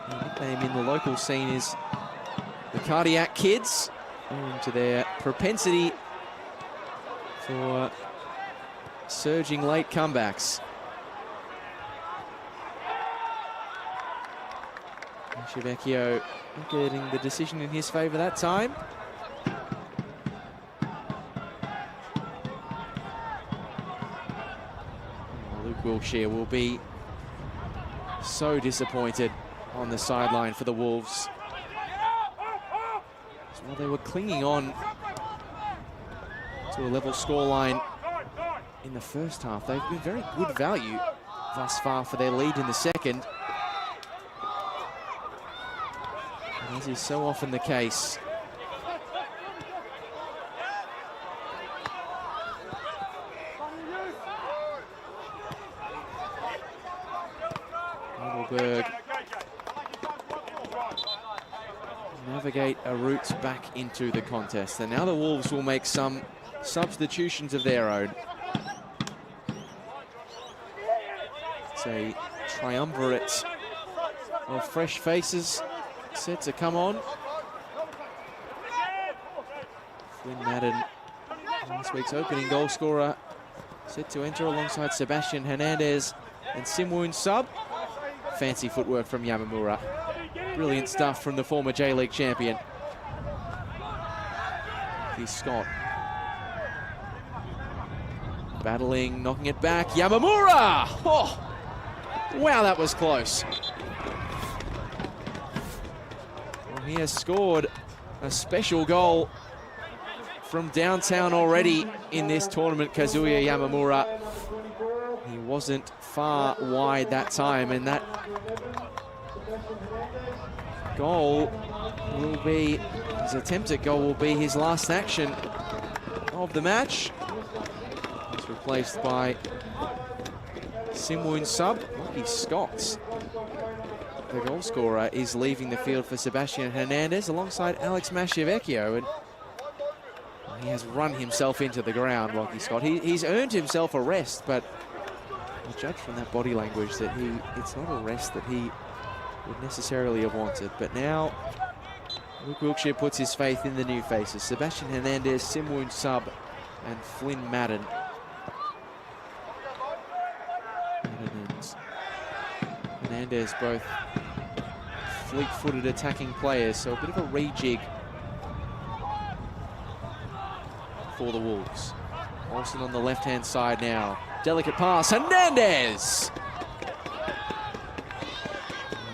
Speaker 1: The nickname in the local scene is the Cardiac Kids, owing to their propensity for surging late comebacks. Chivecchio getting the decision in his favour that time. Luke Wilkshire will be so disappointed on the sideline for the Wolves. So while they were clinging on to a level scoreline in the first half, they've been very good value thus far for their lead in the second. As is so often the case, Heidelberg navigate a route back into the contest, and now the Wolves will make some substitutions of their own. It's a triumvirate of fresh faces set to come on. Flynn Madden, last week's opening goal scorer, set to enter alongside Sebastian Hernandez and Simwoon Sub. Fancy footwork from Yamamura. Brilliant stuff from the former J-League champion. He's Scott. Battling, knocking it back. Yamamura! Oh! Wow, that was close. He has scored a special goal from downtown already in this tournament, Kazuya Yamamura. He wasn't far wide that time, and that goal will be, his attempted goal will be his last action of the match. He's replaced by Simwoon Sub. Lucky Scots. The goal scorer is leaving the field for Sebastian Hernandez alongside Alex Mashevecchio, and he has run himself into the ground, Lockie Scott. He's earned himself a rest, but I judge from that body language that it's not a rest that he would necessarily have wanted. But now Luke Wilkshire puts his faith in the new faces: Sebastian Hernandez, Simwoon Sub, and Flynn Madden. Hernandez both fleet-footed attacking players, so a bit of a rejig for the Wolves. Olsen on the left-hand side now. Delicate pass, Hernandez!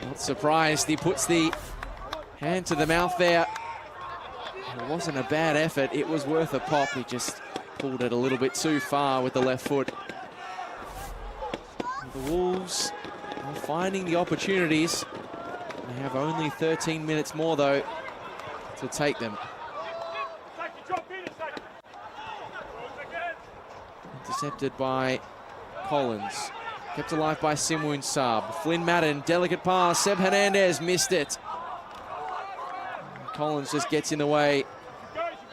Speaker 1: Not surprised, he puts the hand to the mouth there. It wasn't a bad effort, it was worth a pop. He just pulled it a little bit too far with the left foot. The Wolves are finding the opportunities. They have only 13 minutes more, though, to take them. Intercepted by Collins. Kept alive by Simwoon Sub. Flynn Madden, delicate pass. Seb Hernandez missed it. Collins just gets in the way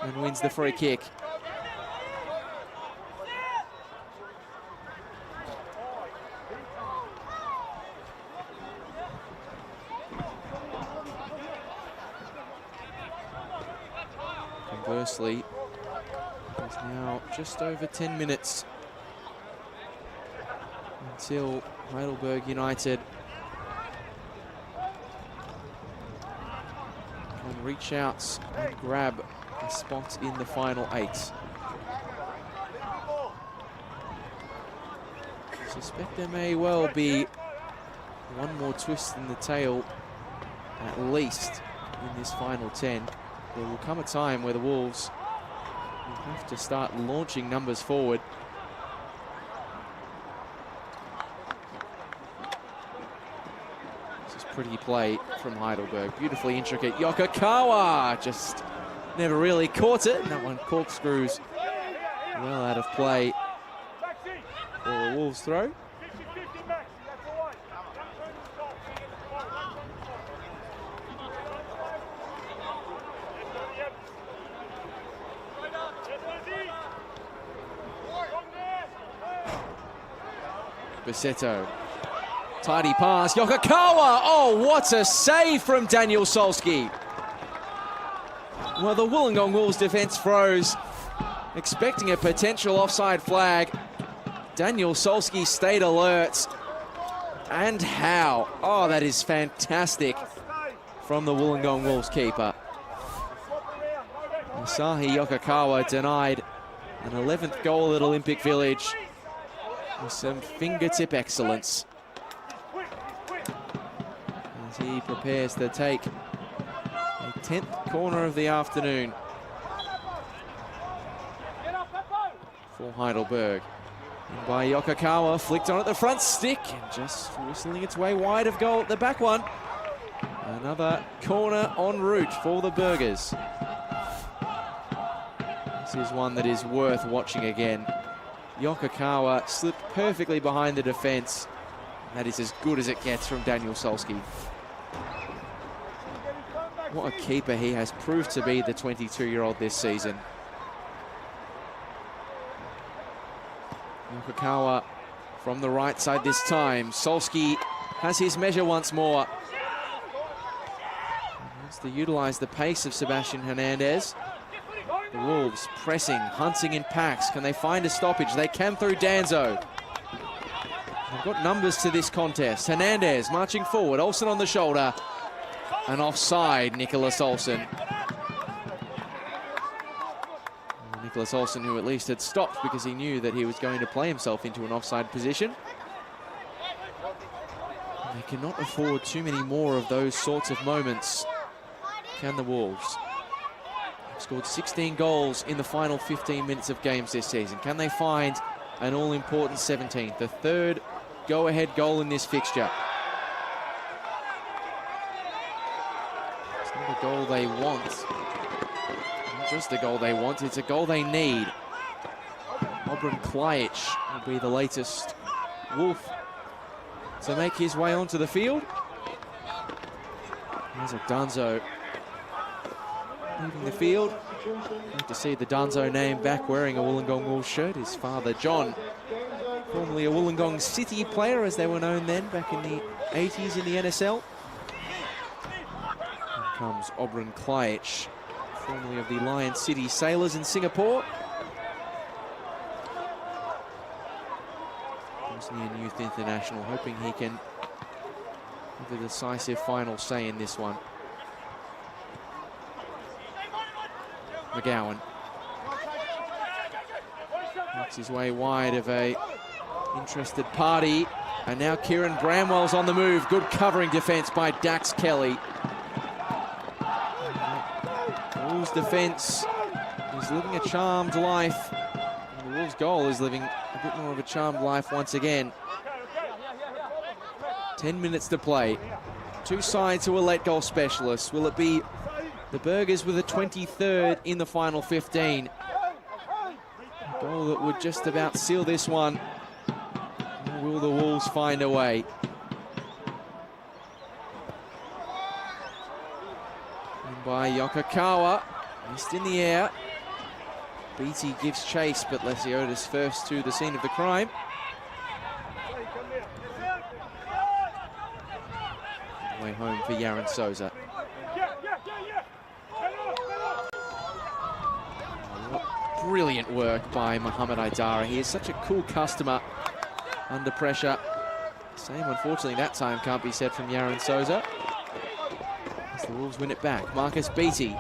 Speaker 1: and wins the free kick. Conversely, there's now just over 10 minutes until Heidelberg United and reach out and grab a spot in the final 8. I suspect there may well be one more twist in the tail, at least, in this final 10. There will come a time where the Wolves will have to start launching numbers forward. This is pretty play from Heidelberg. Beautifully intricate. Yokokawa just never really caught it. And that one corkscrews well out of play for the Wolves throw. Basetto. Tidy pass. Yokokawa. Oh, what a save from Daniel Solski. Well, the Wollongong Wolves defense froze, expecting a potential offside flag. Daniel Solski stayed alert. And how? Oh, that is fantastic from the Wollongong Wolves keeper. Masahi Yokokawa denied an 11th goal at Olympic Village with some fingertip excellence as he prepares to take a 10th corner of the afternoon for Heidelberg. And by Yokokawa, flicked on at the front stick and just whistling its way wide of goal at the back one. Another corner en route for the Burgers. This is one that is worth watching again. Yokokawa slipped perfectly behind the defence. That is as good as it gets from Daniel Solski. What a keeper he has proved to be, the 22-year-old this season. Yokokawa from the right side this time. Solski has his measure once more. He wants to utilise the pace of Sebastian Hernandez. The Wolves pressing, hunting in packs. Can they find a stoppage? They can through Danzo. They've got numbers to this contest. Hernandez marching forward. Olsen on the shoulder. And offside, Nicholas Olsen. Nicholas Olsen, who at least had stopped because he knew that he was going to play himself into an offside position. And they cannot afford too many more of those sorts of moments, can the Wolves? Scored 16 goals in the final 15 minutes of games this season. Can they find an all-important 17th, the third go-ahead goal in this fixture? It's not a goal they want. Not just a goal they want, it's a goal they need. Obran Klajic will be the latest Wolf to make his way onto the field. There's a Danzo leaving the field. Great to see the Danzo name back wearing a Wollongong Wolves shirt. His father, John, formerly a Wollongong City player, as they were known then, back in the 80s in the NSL. Here comes Obran Klajic, formerly of the Lion City Sailors in Singapore. Bosnian Youth International, hoping he can have a decisive final say in this one. McGowan makes his way wide of a interested party, and now Kieran Bramwell's on the move. Good covering defence by Dax Kelly. Wolves' defence is living a charmed life, and the Wolves' goal is living a bit more of a charmed life once again. 10 minutes to play. Two sides who are late goal specialists. Will it be the Burgers with a 23rd in the final 15? A goal that would just about seal this one. Or will the Wolves find a way? And by Yokokawa, missed in the air. Beattie gives chase, but Lesiotis first to the scene of the crime. Way home for Yaron Souza. Brilliant work by Mohamed Aidara. He is such a cool customer under pressure. Same, unfortunately, that time can't be said from Yaron Souza. As As the Wolves win it back. Marcus Beattie.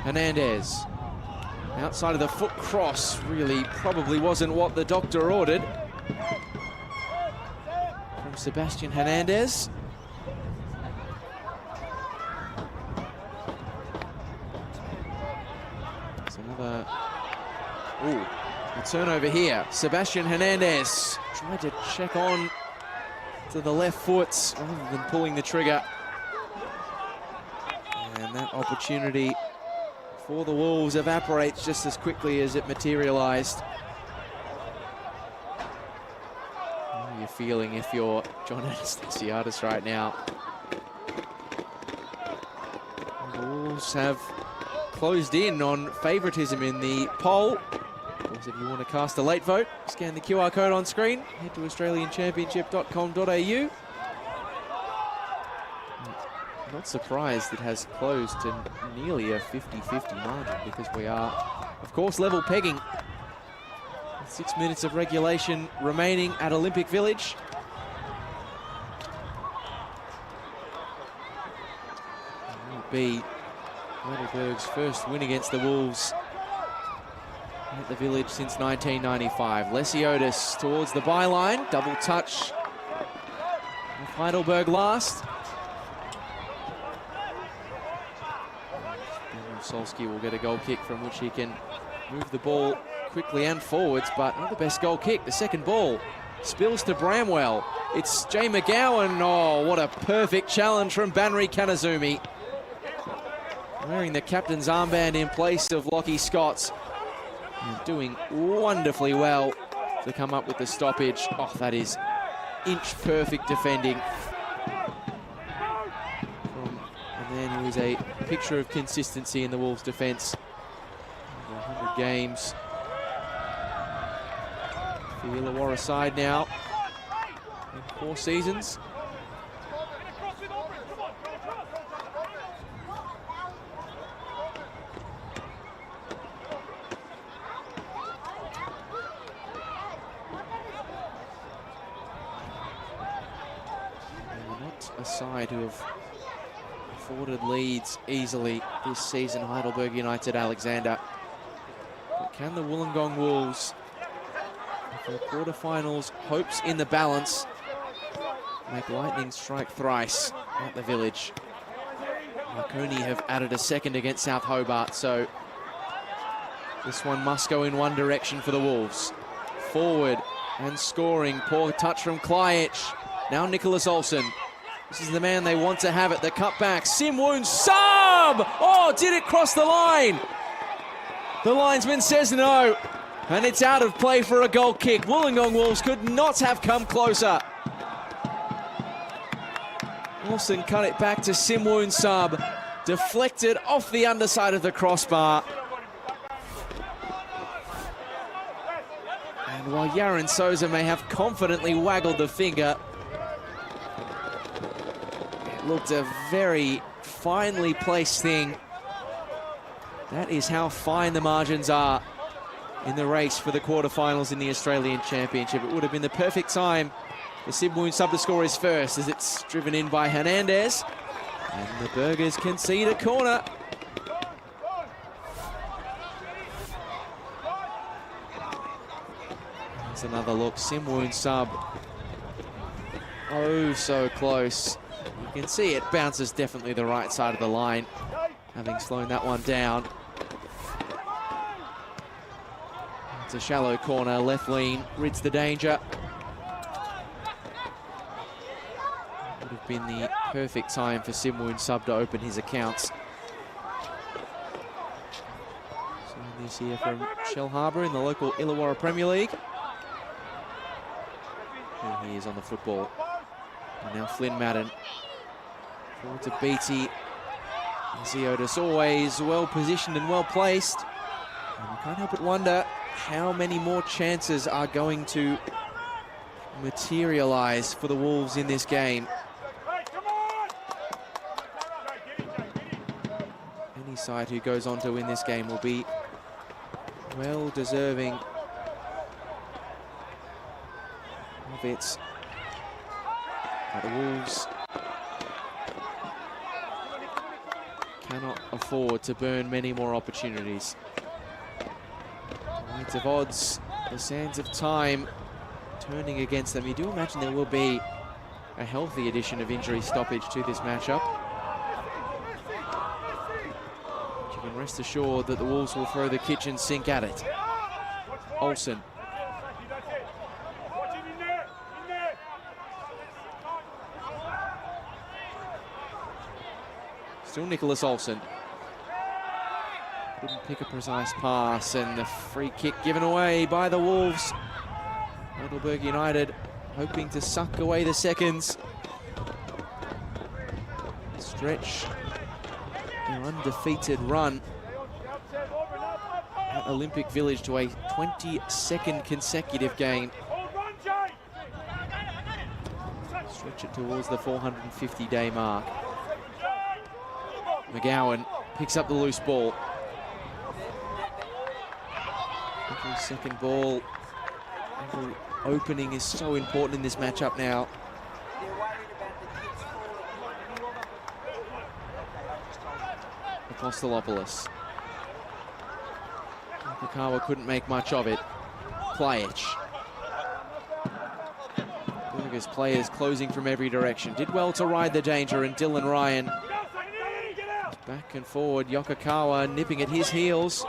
Speaker 1: Hernandez. Outside of the foot cross. Really probably wasn't what the doctor ordered. From Sebastian Hernandez. It's another... Ooh, a turnover here. Sebastian Hernandez tried to check on to the left foot rather than pulling the trigger. And that opportunity for the Wolves evaporates just as quickly as it materialised. How are you feeling if you're John Anastasiadis right now? The Wolves have closed in on favouritism in the poll. Of course, if you want to cast a late vote, scan the QR code on screen, head to australianchampionship.com.au. Not surprised it has closed to nearly a 50-50 margin because we are, of course, level pegging. With 6 minutes of regulation remaining at Olympic Village. It will be Heidelberg's first win against the Wolves at the Village since 1995. Lesiotis towards the byline, double touch with Heidelberg last. Solski will get a goal kick from which he can move the ball quickly and forwards, but not the best goal kick. The second ball spills to Bramwell. It's Jay McGowan. Oh, what a perfect challenge from Banri Kanazumi. Wearing the captain's armband in place of Lockie Scott's. And doing wonderfully well to come up with the stoppage. Oh, that is inch-perfect defending. And then he was a picture of consistency in the Wolves' defence. Over 100 games. The Illawarra side now in 4 seasons. Not a side who have afforded leads easily this season, Heidelberg United Alexander. But can the Wollongong Wolves, for the quarterfinals, hopes in the balance, make lightning strike thrice at the Village? Marconi have added a second against South Hobart, so this one must go in one direction for the Wolves. Forward and scoring, poor touch from Klajic. Now Nicholas Olsen. This is the man they want to have it. The cutback. Simwoon Sub! Oh, did it cross the line? The linesman says no. And it's out of play for a goal kick. Wollongong Wolves could not have come closer. Olsen cut it back to Simwoon Sub. Deflected off the underside of the crossbar. And while Yaron Souza may have confidently waggled the finger, looked a very finely placed thing. That is how fine the margins are in the race for the quarterfinals in the Australian Championship. It would have been the perfect time for Simwoon Sub to score his first as it's driven in by Hernandez. And the Burgers concede a corner. There's another look. Simwoon Sub. Oh, so close. You can see it bounces definitely the right side of the line, having slowed that one down. It's a shallow corner, left lean, rids the danger. Would have been the perfect time for Simwoon Sub to open his accounts. So this here from Shellharbour in the local Illawarra Premier League. And he is on the football. And now Flynn Madden. Forward to Beattie. Ziotis always well positioned and well placed. And you can't help but wonder how many more chances are going to materialise for the Wolves in this game. Any side who goes on to win this game will be well deserving of it. But the Wolves cannot afford to burn many more opportunities. Weight of odds, the sands of time turning against them. You do imagine there will be a healthy addition of injury stoppage to this matchup. But you can rest assured that the Wolves will throw the kitchen sink at it. Olsen. Still Nicholas Olsen. Couldn't pick a precise pass, and the free kick given away by the Wolves. Heidelberg United hoping to suck away the seconds. Stretch their undefeated run at Olympic Village to a 22nd consecutive game. Stretch it towards the 450-day mark. McGowan picks up the loose ball. Every second ball, every opening is so important in this matchup now. Apostolopoulos. Yokokawa couldn't make much of it. Plajic. Burgers players closing from every direction. Did well to ride the danger, and Dylan Ryan back and forward. Yokokawa nipping at his heels.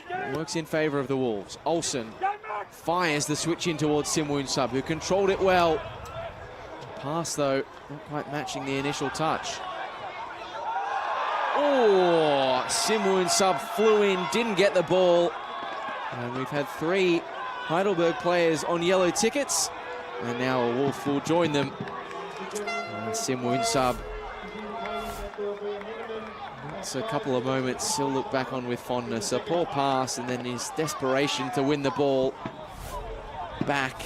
Speaker 1: It works in favour of the Wolves. Olsen fires the switch in towards Simwoon Sub, who controlled it well. Pass, though, not quite matching the initial touch. Oh, Simwoon Sub flew in, didn't get the ball. And we've had 3 Heidelberg players on yellow tickets. And now a Wolf will join them. Simwoon Sub. It's a couple of moments he'll look back on with fondness. A poor pass, and then his desperation to win the ball back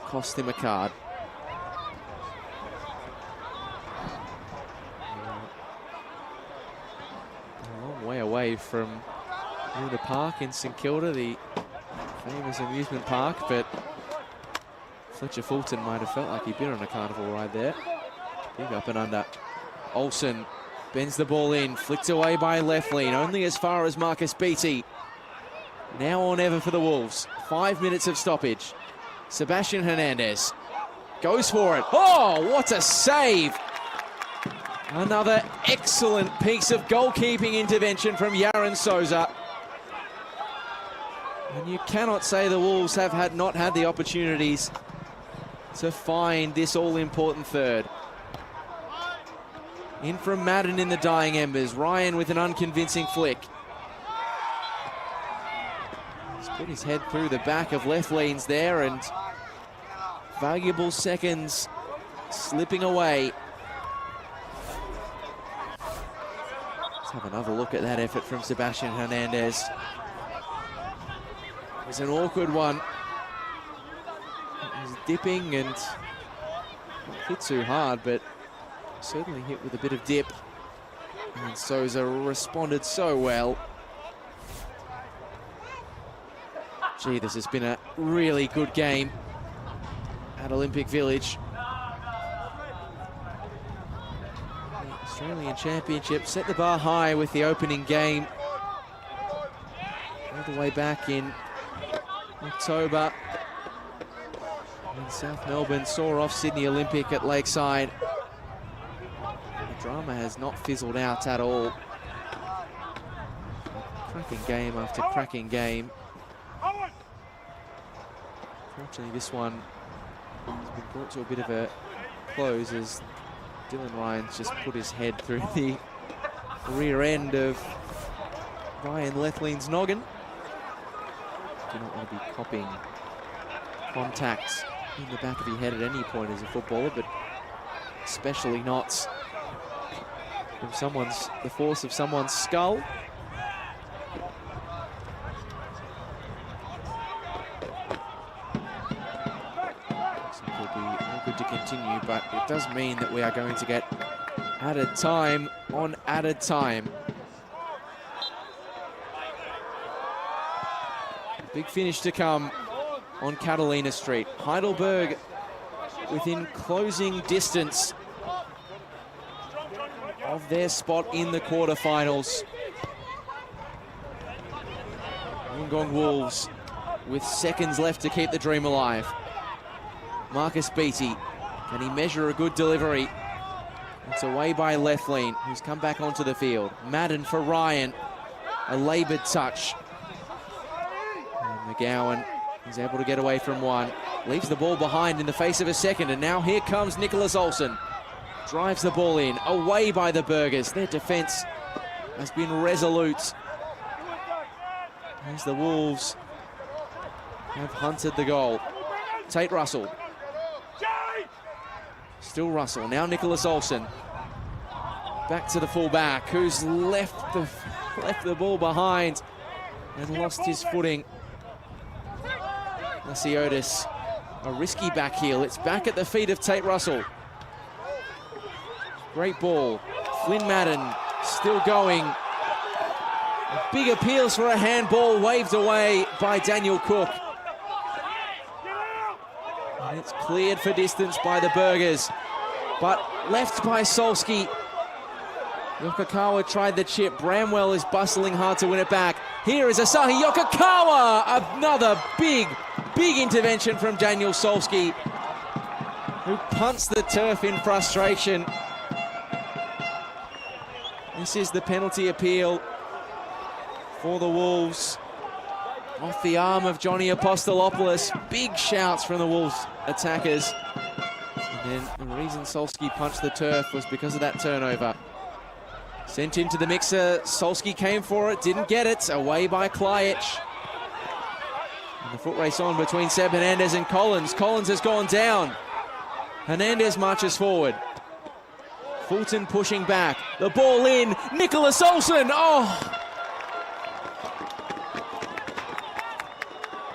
Speaker 1: cost him a card. A long way away from Luna Park in St Kilda, the famous amusement park, but Fletcher Fulton might have felt like he'd been on a carnival ride there. Big up and under. Olsen bends the ball in, flicked away by Leflin, only as far as Marcus Beattie. Now or never for the Wolves. 5 minutes of stoppage. Sebastian Hernandez goes for it. Oh, what a save! Another excellent piece of goalkeeping intervention from Yaron Souza. And you cannot say the Wolves have not had the opportunities to find this all-important third. In from Madden in the dying embers. Ryan with an unconvincing flick. He's put his head through the back of Leflin's there, and valuable seconds slipping away. Let's have another look at that effort from Sebastian Hernandez. It was an awkward one. It was dipping and not hit too hard, but certainly hit with a bit of dip. And Souza responded so well. Gee, this has been a really good game at Olympic Village. The Australian Championship set the bar high with the opening game. All the way back in October, when South Melbourne saw off Sydney Olympic at Lakeside. The drama has not fizzled out at all. Cracking game after cracking game. Unfortunately, this one has been brought to a bit of a close as Dylan Ryan's just put his head through the rear end of Ryan Lethlin's noggin. Do not want to be copying contact in the back of your head at any point as a footballer, but especially not from the force of someone's skull. Good to continue, but it does mean that we are going to get added time on added time. Big finish to come on Catalina Street. Heidelberg within closing distance of their spot in the quarterfinals. Wollongong Wolves with seconds left to keep the dream alive. Marcus Beattie, can he measure a good delivery? It's away by Lethlean, who's come back onto the field. Madden for Ryan, a laboured touch. And McGowan is able to get away from one. Leaves the ball behind in the face of a second, and now here comes Nicholas Olsen. Drives the ball in, away by the Burgers. Their defence has been resolute. As the Wolves have hunted the goal. Tate Russell. Still Russell, now Nicholas Olsen. Back to the full-back, who's left the ball behind and lost his footing. Lasiotis, a risky back heel. It's back at the feet of Tate Russell. Great ball. Flynn Madden still going. Big appeals for a handball, waved away by Daniel Cook. And it's cleared for distance by the Burgers, but left by Solski. Yokokawa tried the chip. Bramwell is bustling hard to win it back. Here is Asahi Yokokawa. Another big intervention from Daniel Solski, who punts the turf in frustration. This is the penalty appeal for the Wolves. Off the arm of Johnny Apostolopoulos. Big shouts from the Wolves attackers. And then the reason Solski punched the turf was because of that turnover. Sent into the mixer. Solski came for it, didn't get it. Away by Klajic. And the foot race on between Seb Hernandez and Collins. Collins has gone down. Hernandez marches forward. Fulton pushing back. The ball in. Nicholas Olsen. Oh!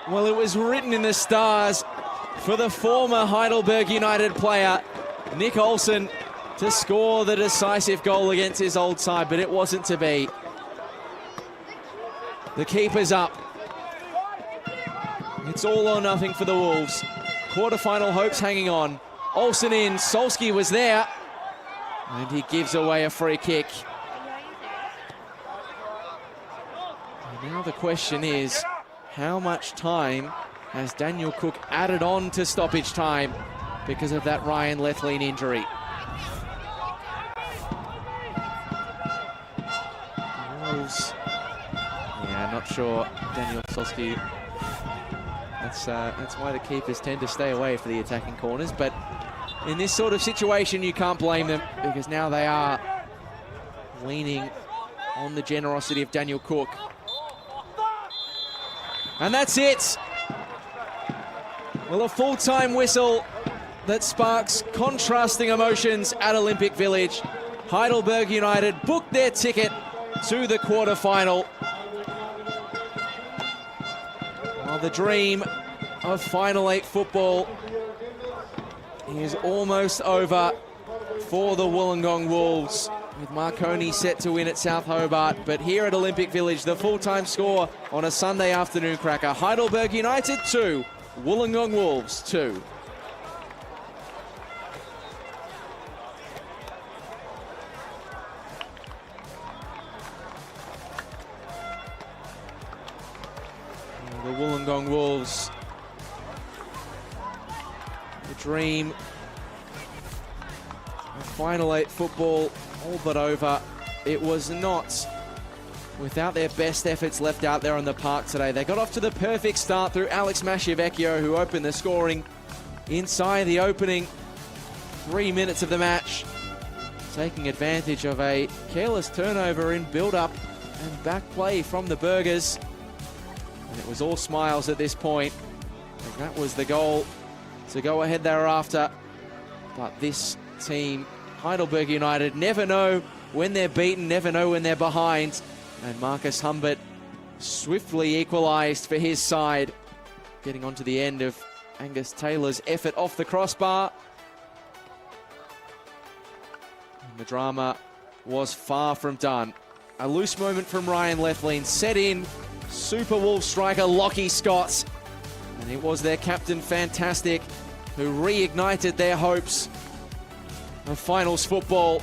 Speaker 1: Well, it was written in the stars for the former Heidelberg United player, Nick Olsen, to score the decisive goal against his old side, but it wasn't to be. The keeper's up. It's all or nothing for the Wolves. Quarterfinal hopes hanging on. Olsen in, Solski was there, and he gives away a free kick. And now the question is, how much time has Daniel Cook added on to stoppage time because of that Ryan Lethlean injury? Wolves, yeah, not sure. Daniel Solski. That's why the keepers tend to stay away for the attacking corners. But in this sort of situation, you can't blame them, because now they are leaning on the generosity of Daniel Cook. And that's it. Well, a full-time whistle that sparks contrasting emotions at Olympic Village. Heidelberg United booked their ticket to the quarterfinal. While the dream of Final 8 football is almost over for the Wollongong Wolves, with Marconi set to win at South Hobart. But here at Olympic Village, the full-time score on a Sunday afternoon cracker. Heidelberg United 2, Wollongong Wolves 2. The Wollongong Wolves, the dream of Final 8 football all but over. It was not without their best efforts left out there on the park today. They got off to the perfect start through Alex Masciavecchio, who opened the scoring inside the opening 3 minutes of the match, taking advantage of a careless turnover in build-up and back play from the Burgers. And it was all smiles at this point. And that was the goal to go ahead thereafter. But this team, Heidelberg United, never know when they're beaten, never know when they're behind. And Marcus Humbert swiftly equalised for his side, getting onto the end of Angus Taylor's effort off the crossbar. And the drama was far from done. A loose moment from Ryan Lethlean set in Super Wolves striker Lockie Scott. And it was their captain, Fantastic, who reignited their hopes of finals football.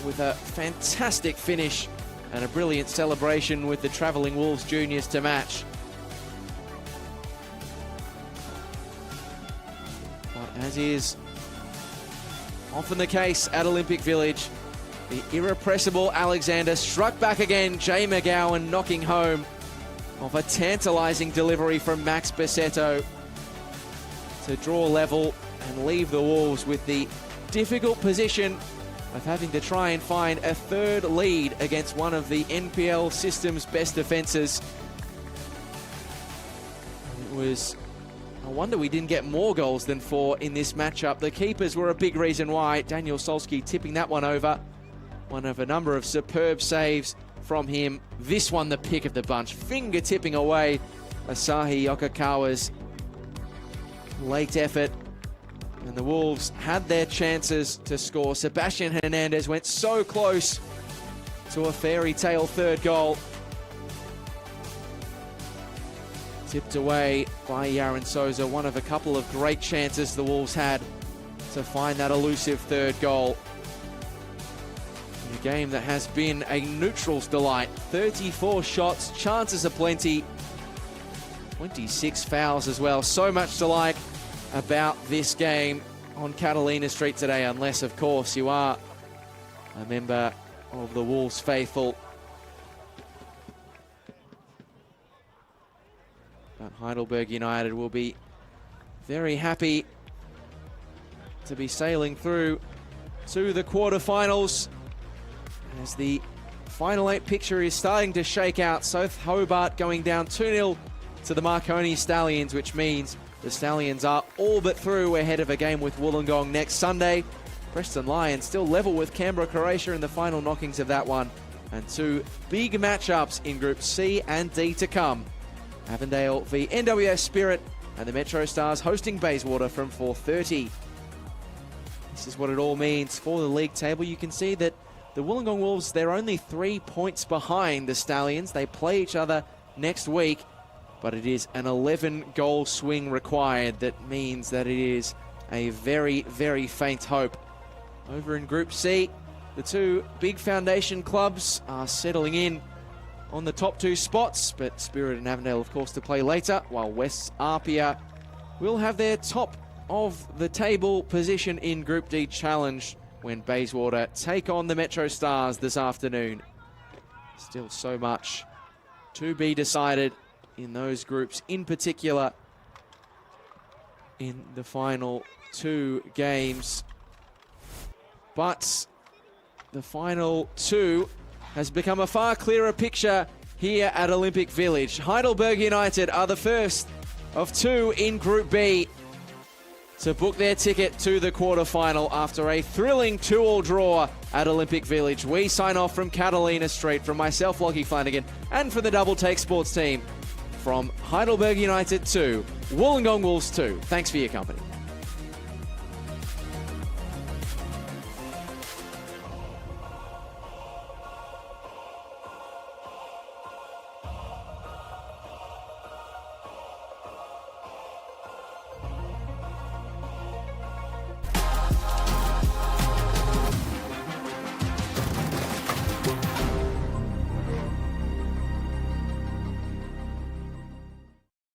Speaker 1: with a fantastic finish and a brilliant celebration with the travelling Wolves juniors to match. But as is often the case at Olympic Village, the irrepressible Alexander struck back again. Jay McGowan knocking home off a tantalising delivery from Max Bassetto to draw level and leave the Wolves with the difficult position of having to try and find a third lead against one of the NPL system's best defences. It was a wonder we didn't get more goals than 4 in this matchup. The keepers were a big reason why. Daniel Solsky tipping that one over. One of a number of superb saves from him. This one the pick of the bunch, finger tipping away Asahi Yokokawa's late effort. And the Wolves had their chances to score. Sebastian Hernandez went so close to a fairy tale third goal. Tipped away by Yaron Souza, one of a couple of great chances the Wolves had to find that elusive third goal. In a game that has been a neutral's delight. 34 shots, chances aplenty, 26 fouls as well. So much to like about this game on Catalina Street today, unless, of course, you are a member of the Wolves faithful. But Heidelberg United will be very happy to be sailing through to the quarterfinals as the final 8 picture is starting to shake out. South Hobart going down 2-0 to the Marconi Stallions, which means the Stallions are all but through ahead of a game with Wollongong next Sunday. Preston Lions still level with Canberra Croatia in the final knockings of that one. And 2 big matchups in Group C and D to come. Avondale v NWS Spirit and the Metro Stars hosting Bayswater from 4:30. This is what it all means for the league table. You can see that the Wollongong Wolves, they're only 3 points behind the Stallions. They play each other next week, but it is an 11-goal swing required. That means that it is a very, very faint hope. Over in Group C, the 2 big foundation clubs are settling in on the top 2 spots, but Spirit and Avondale, of course, to play later, while West's Arpia will have their top of the table position in Group D challenge when Bayswater take on the Metro Stars this afternoon. Still so much to be decided in those groups, in particular in the final 2 games. But the final 2 has become a far clearer picture here at Olympic Village. Heidelberg United are the first of 2 in Group B to book their ticket to the quarterfinal after a thrilling 2-2 draw at Olympic Village. We sign off from Catalina Street, from myself, Lockie Flanagan, and for the Double Take Sports team. From Heidelberg United 2, Wollongong Wolves 2. Thanks for your company.